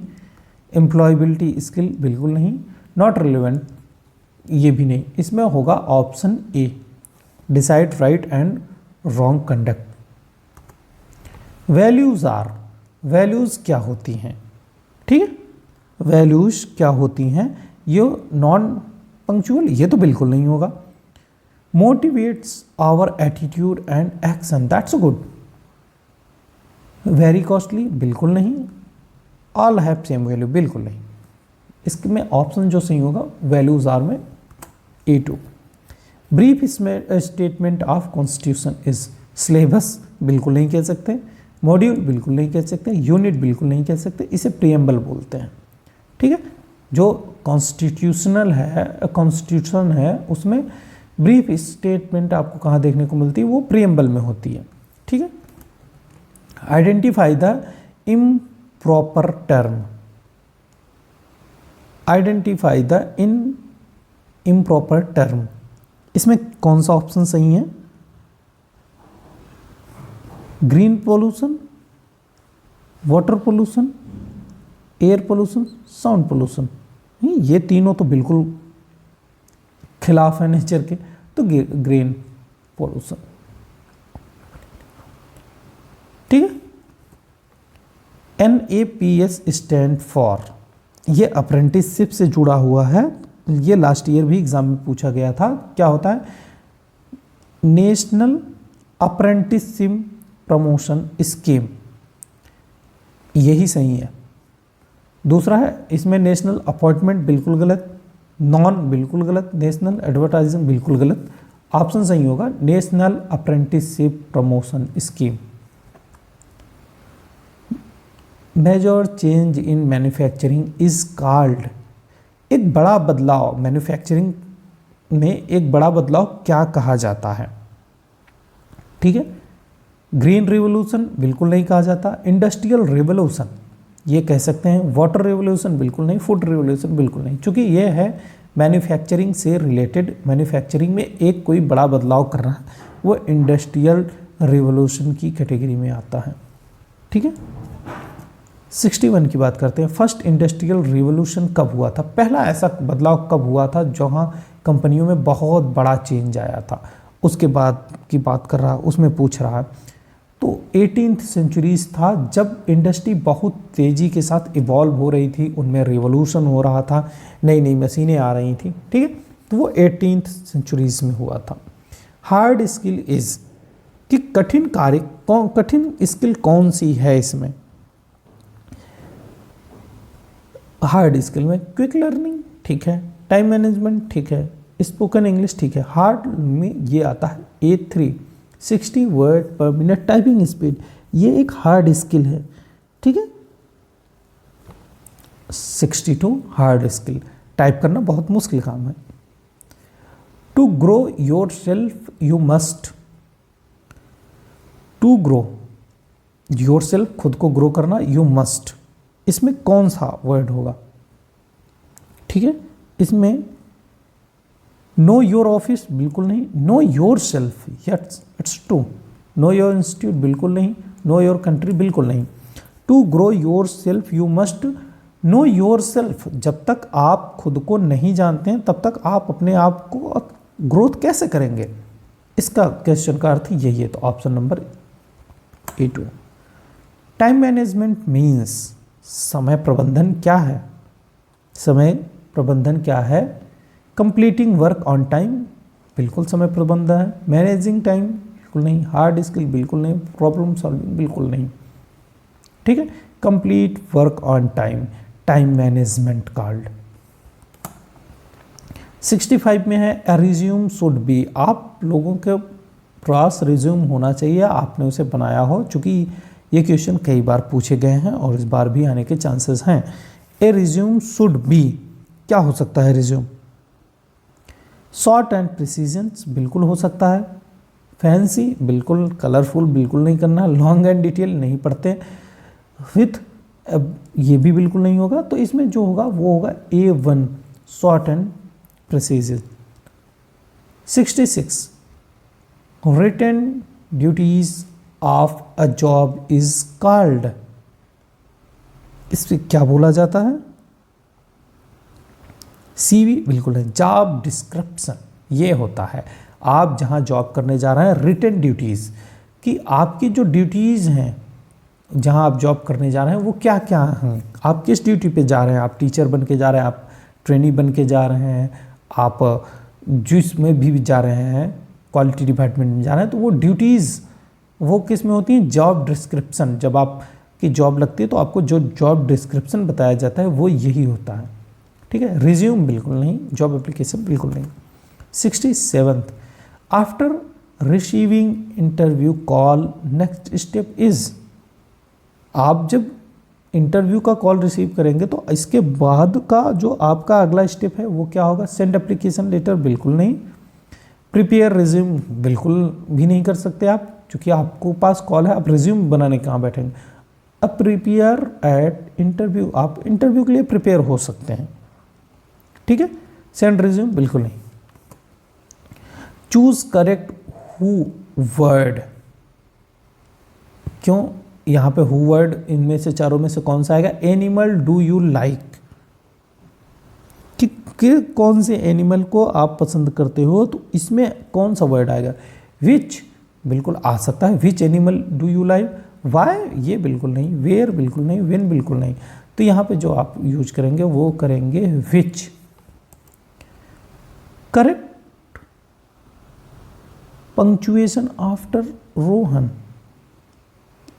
एम्प्लॉयबिलिटी स्किल बिल्कुल नहीं, नॉट रिलेवेंट ये भी नहीं। इसमें होगा option A, decide right and wrong conduct. Values are, values क्या होती हैं? ठीक है, वैल्यूज क्या होती हैं? ये नॉन पंक्चुअल, ये तो बिल्कुल नहीं होगा। Motivates our attitude and action, that's good. Very costly बिल्कुल नहीं। ऑल हैव सेम वैल्यू बिल्कुल नहीं। इसमें ऑप्शन जो सही होगा वैल्यूज आर में A2। Brief statement of constitution is, syllabus बिल्कुल नहीं कह सकते, मॉड्यूल बिल्कुल नहीं कह सकते, यूनिट बिल्कुल नहीं कह सकते, इसे प्रियम्बल बोलते हैं। ठीक है, जो कॉन्स्टिट्यूशनल है, कॉन्स्टिट्यूशन है, उसमें ब्रीफ स्टेटमेंट आपको कहाँ देखने को मिलती है? वो प्रियम्बल में होती है। ठीक है। Identify the improper term, identify the improper term, इसमें कौन सा ऑप्शन सही है? Green pollution, water pollution, air pollution, sound pollution. ये तीनों तो बिल्कुल खिलाफ है नेचर के, तो ग्रीन पोल्यूशन। ठीक है। NAPS स्टैंड फॉर, ये अप्रेंटिसशिप से जुड़ा हुआ है, ये लास्ट ईयर भी एग्जाम में पूछा गया था। क्या होता है? नेशनल अप्रेंटिसशिप प्रमोशन स्कीम, यही सही है। दूसरा है इसमें नेशनल अपॉइंटमेंट बिल्कुल गलत, नॉन बिल्कुल गलत, नेशनल एडवर्टाइजिंग बिल्कुल गलत। ऑप्शन सही होगा national apprenticeship promotion scheme. Major change in manufacturing is called, एक बड़ा बदलाव, मैन्युफैक्चरिंग में एक बड़ा बदलाव क्या कहा जाता है? ठीक है। ग्रीन रिवोल्यूशन बिल्कुल नहीं कहा जाता, इंडस्ट्रियल रिवोल्यूशन ये कह सकते हैं, वाटर रिवोल्यूशन बिल्कुल नहीं, फूड रिवोल्यूशन बिल्कुल नहीं, क्योंकि ये है मैन्युफैक्चरिंग से रिलेटेड, मैन्युफैक्चरिंग में एक कोई बड़ा बदलाव कर रहा है, वो इंडस्ट्रियल रिवोल्यूशन की कैटेगरी में आता है। ठीक है। 61 की बात करते हैं। फर्स्ट इंडस्ट्रियल रिवोल्यूशन कब हुआ था? पहला ऐसा बदलाव कब हुआ था जहाँ कंपनियों में बहुत बड़ा चेंज आया था? उसके बाद की बात कर रहा है, उसमें पूछ रहा है। तो 18th सेंचुरीज था, जब इंडस्ट्री बहुत तेज़ी के साथ इवॉल्व हो रही थी, उनमें रिवोल्यूशन हो रहा था, नई नई मशीनें आ रही थी। ठीक है, तो वो 18th सेंचुरीज में हुआ था। हार्ड स्किल इज, कि कठिन कार्य, कठिन स्किल कौन सी है इसमें? हार्ड स्किल में क्विक लर्निंग ठीक है, टाइम मैनेजमेंट ठीक है, स्पोकन इंग्लिश ठीक है। हार्ड में ये आता है A3, 60 वर्ड पर मिनट टाइपिंग स्पीड, ये एक हार्ड स्किल है। ठीक है, 62 हार्ड स्किल, टाइप करना बहुत मुश्किल काम है। To grow yourself you must, to grow yourself, खुद को ग्रो करना, यू मस्ट, इसमें कौन सा वर्ड होगा? ठीक है, इसमें नो योर ऑफिस बिल्कुल नहीं, know yourself it's to, know your institute बिल्कुल नहीं, नो योर कंट्री बिल्कुल नहीं। To grow yourself you must know yourself, जब तक आप खुद को नहीं जानते हैं तब तक आप अपने आप को ग्रोथ कैसे करेंगे? इसका क्वेश्चन का अर्थ यही है, तो option number A2। Time management means समय प्रबंधन क्या है? समय प्रबंधन क्या है? कंप्लीटिंग वर्क ऑन टाइम, बिल्कुल समय प्रबंधन है। मैनेजिंग टाइम, बिल्कुल नहीं। हार्ड स्किल, बिल्कुल नहीं। प्रॉब्लम सॉल्विंग, बिल्कुल नहीं। ठीक है, complete work on time, time management called. 65 में है ए रिज्यूम शुड बी, आप लोगों के पास रिज्यूम होना चाहिए, आपने उसे बनाया हो, चूंकि ये क्वेश्चन कई बार पूछे गए हैं और इस बार भी आने के चांसेस हैं। ए रिज्यूम शुड बी, क्या हो सकता है रिज्यूम? शॉर्ट एंड प्रिसीजन, बिल्कुल हो सकता है। फैंसी, बिल्कुल। कलरफुल, बिल्कुल नहीं करना। लॉन्ग एंड डिटेल, नहीं पढ़ते। विथ, ये भी बिल्कुल नहीं होगा। तो इसमें जो होगा वो होगा A1, short and precision. 66 written duties of a job is called, इस पर क्या बोला जाता है? CV, बिल्कुल है। जॉब डिस्क्रिप्शन, ये होता है आप जहां जॉब करने जा रहे हैं। रिटन ड्यूटीज, कि आपकी जो ड्यूटीज हैं जहां आप जॉब करने जा रहे हैं वो क्या क्या हैं, आप किस ड्यूटी पे जा रहे हैं। आप टीचर बन के जा रहे हैं, आप ट्रेनी बन के जा रहे हैं, आप जिसमें भी जा रहे हैं, क्वालिटी डिपार्टमेंट में जा रहे हैं, तो वो ड्यूटीज़ वो किस में होती हैं? Job description. जब आपकी जॉब लगती है तो आपको जो जॉब डिस्क्रिप्शन बताया जाता है वो यही होता है। ठीक है, रिज्यूम बिल्कुल नहीं, जॉब एप्लीकेशन बिल्कुल नहीं। 67 after receiving interview call next step is, आप जब इंटरव्यू का कॉल रिसीव करेंगे तो इसके बाद का जो आपका अगला स्टेप है वो क्या होगा? सेंड एप्लीकेशन लेटर, बिल्कुल नहीं। प्रिपेयर रिज्यूम, बिल्कुल भी नहीं कर सकते आप, क्योंकि आपको पास कॉल है, आप रिज्यूम बनाने कहाँ बैठेंगे। अब प्रिपेयर एट इंटरव्यू, आप इंटरव्यू के लिए प्रिपेयर हो सकते हैं। ठीक है, सेंड रिज्यूम, बिल्कुल नहीं। चूज करेक्ट हु वर्ड, क्यों यहाँ पे हु वर्ड, इनमें से चारों में से कौन सा आएगा? एनिमल डू यू लाइक, कि कौन से एनिमल को आप पसंद करते हो, तो इसमें कौन सा वर्ड आएगा? विच, बिल्कुल आ सकता है। Which animal do you like. Why, ये बिल्कुल नहीं। वेयर, बिल्कुल नहीं। व्हेन, बिल्कुल नहीं। तो यहाँ पे जो आप यूज करेंगे वो करेंगे विच। करेक्ट पंक्चुएशन आफ्टर रोहन,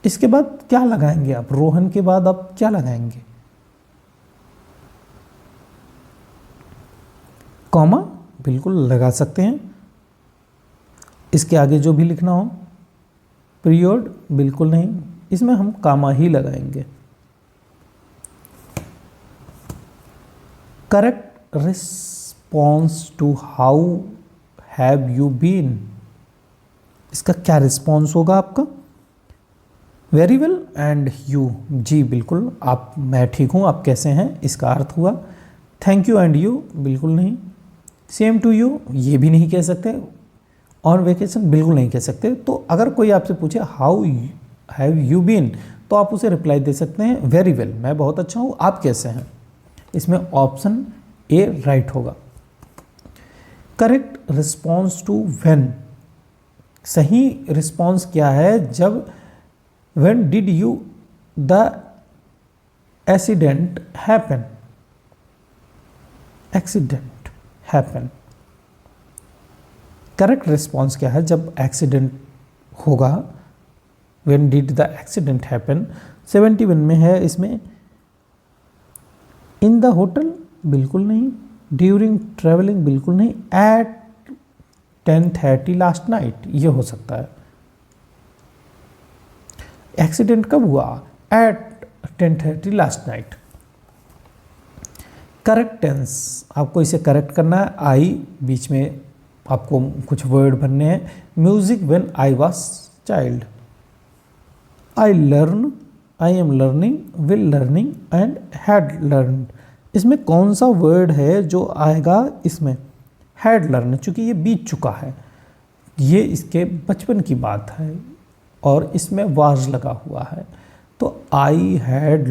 इसके बाद क्या लगाएंगे आप? रोहन के बाद आप क्या लगाएंगे? कॉमा, बिल्कुल लगा सकते हैं। इसके आगे जो भी लिखना हो। पीरियड, बिल्कुल नहीं, इसमें हम कॉमा ही लगाएंगे। Correct response to how have you been, इसका क्या रिस्पॉन्स होगा आपका? वेरी वेल एंड यू, जी बिल्कुल, आप, मैं ठीक हूँ, आप कैसे हैं, इसका अर्थ हुआ। थैंक यू एंड यू, बिल्कुल नहीं। सेम टू यू, ये भी नहीं कह सकते। ऑन वेकेशन, बिल्कुल नहीं कह सकते। तो अगर कोई आपसे पूछे हाउ हैव यू बीन, तो आप उसे रिप्लाई दे सकते हैं वेरी वेल, मैं बहुत अच्छा हूँ, आप कैसे हैं। इसमें ऑप्शन ए राइट होगा। करेक्ट रिस्पॉन्स टू व्हेन, सही रिस्पॉन्स क्या है? जब when did you the accident happen, accident happen। Correct response क्या है जब एक्सीडेंट होगा? when did the accident happen। 71 में है, इसमें in the hotel, बिल्कुल नहीं। during traveling, बिल्कुल नहीं। at 10:30 last night, ये हो सकता है। एक्सीडेंट कब हुआ? At 10:30 last night. Correct tense, आपको इसे करेक्ट करना है। आई, बीच में आपको कुछ वर्ड भरने हैं। Music when I was child. I learn, I am learning, will learning and had learn. इसमें कौन सा वर्ड है जो आएगा? इसमें हैड लर्न, चूंकि ये बीत चुका है, ये इसके बचपन की बात है और इसमें वाज लगा हुआ है। तो I had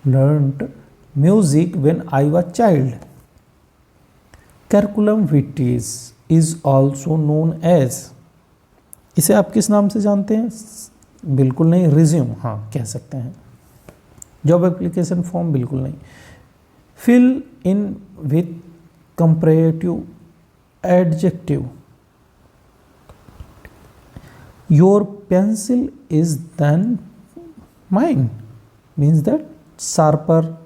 learned music when I was child. Curricular activities is also known as, इसे आप किस नाम से जानते हैं? बिल्कुल नहीं। रिज्यूम हाँ कह सकते हैं। जॉब एप्लीकेशन फॉर्म बिल्कुल नहीं। Fill in with comparative adjective, your pencil is than mine, means that sharper,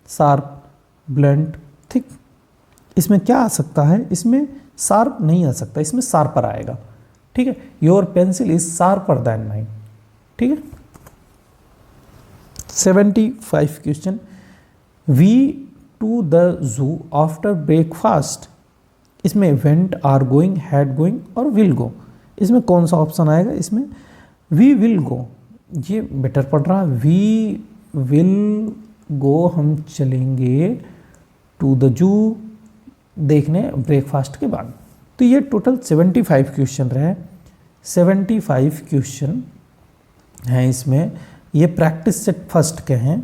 sharp, blunt, thick. इसमें क्या आ सकता है, इसमें शार्प नहीं आ सकता, इसमें शार्पर आएगा। ठीक है, your pencil is sharper than mine. ठीक है। 75 question, we to the zoo after breakfast. इसमें went, are going, had going और विल गो, इसमें कौन सा ऑप्शन आएगा? इसमें वी विल गो, ये बेटर पड़ रहा है। वी विल गो, हम चलेंगे टू द जू देखने ब्रेकफास्ट के बाद। तो ये टोटल 75 क्वेश्चन रहे। 75 क्वेश्चन हैं इसमें। ये प्रैक्टिस सेट फर्स्ट के हैं।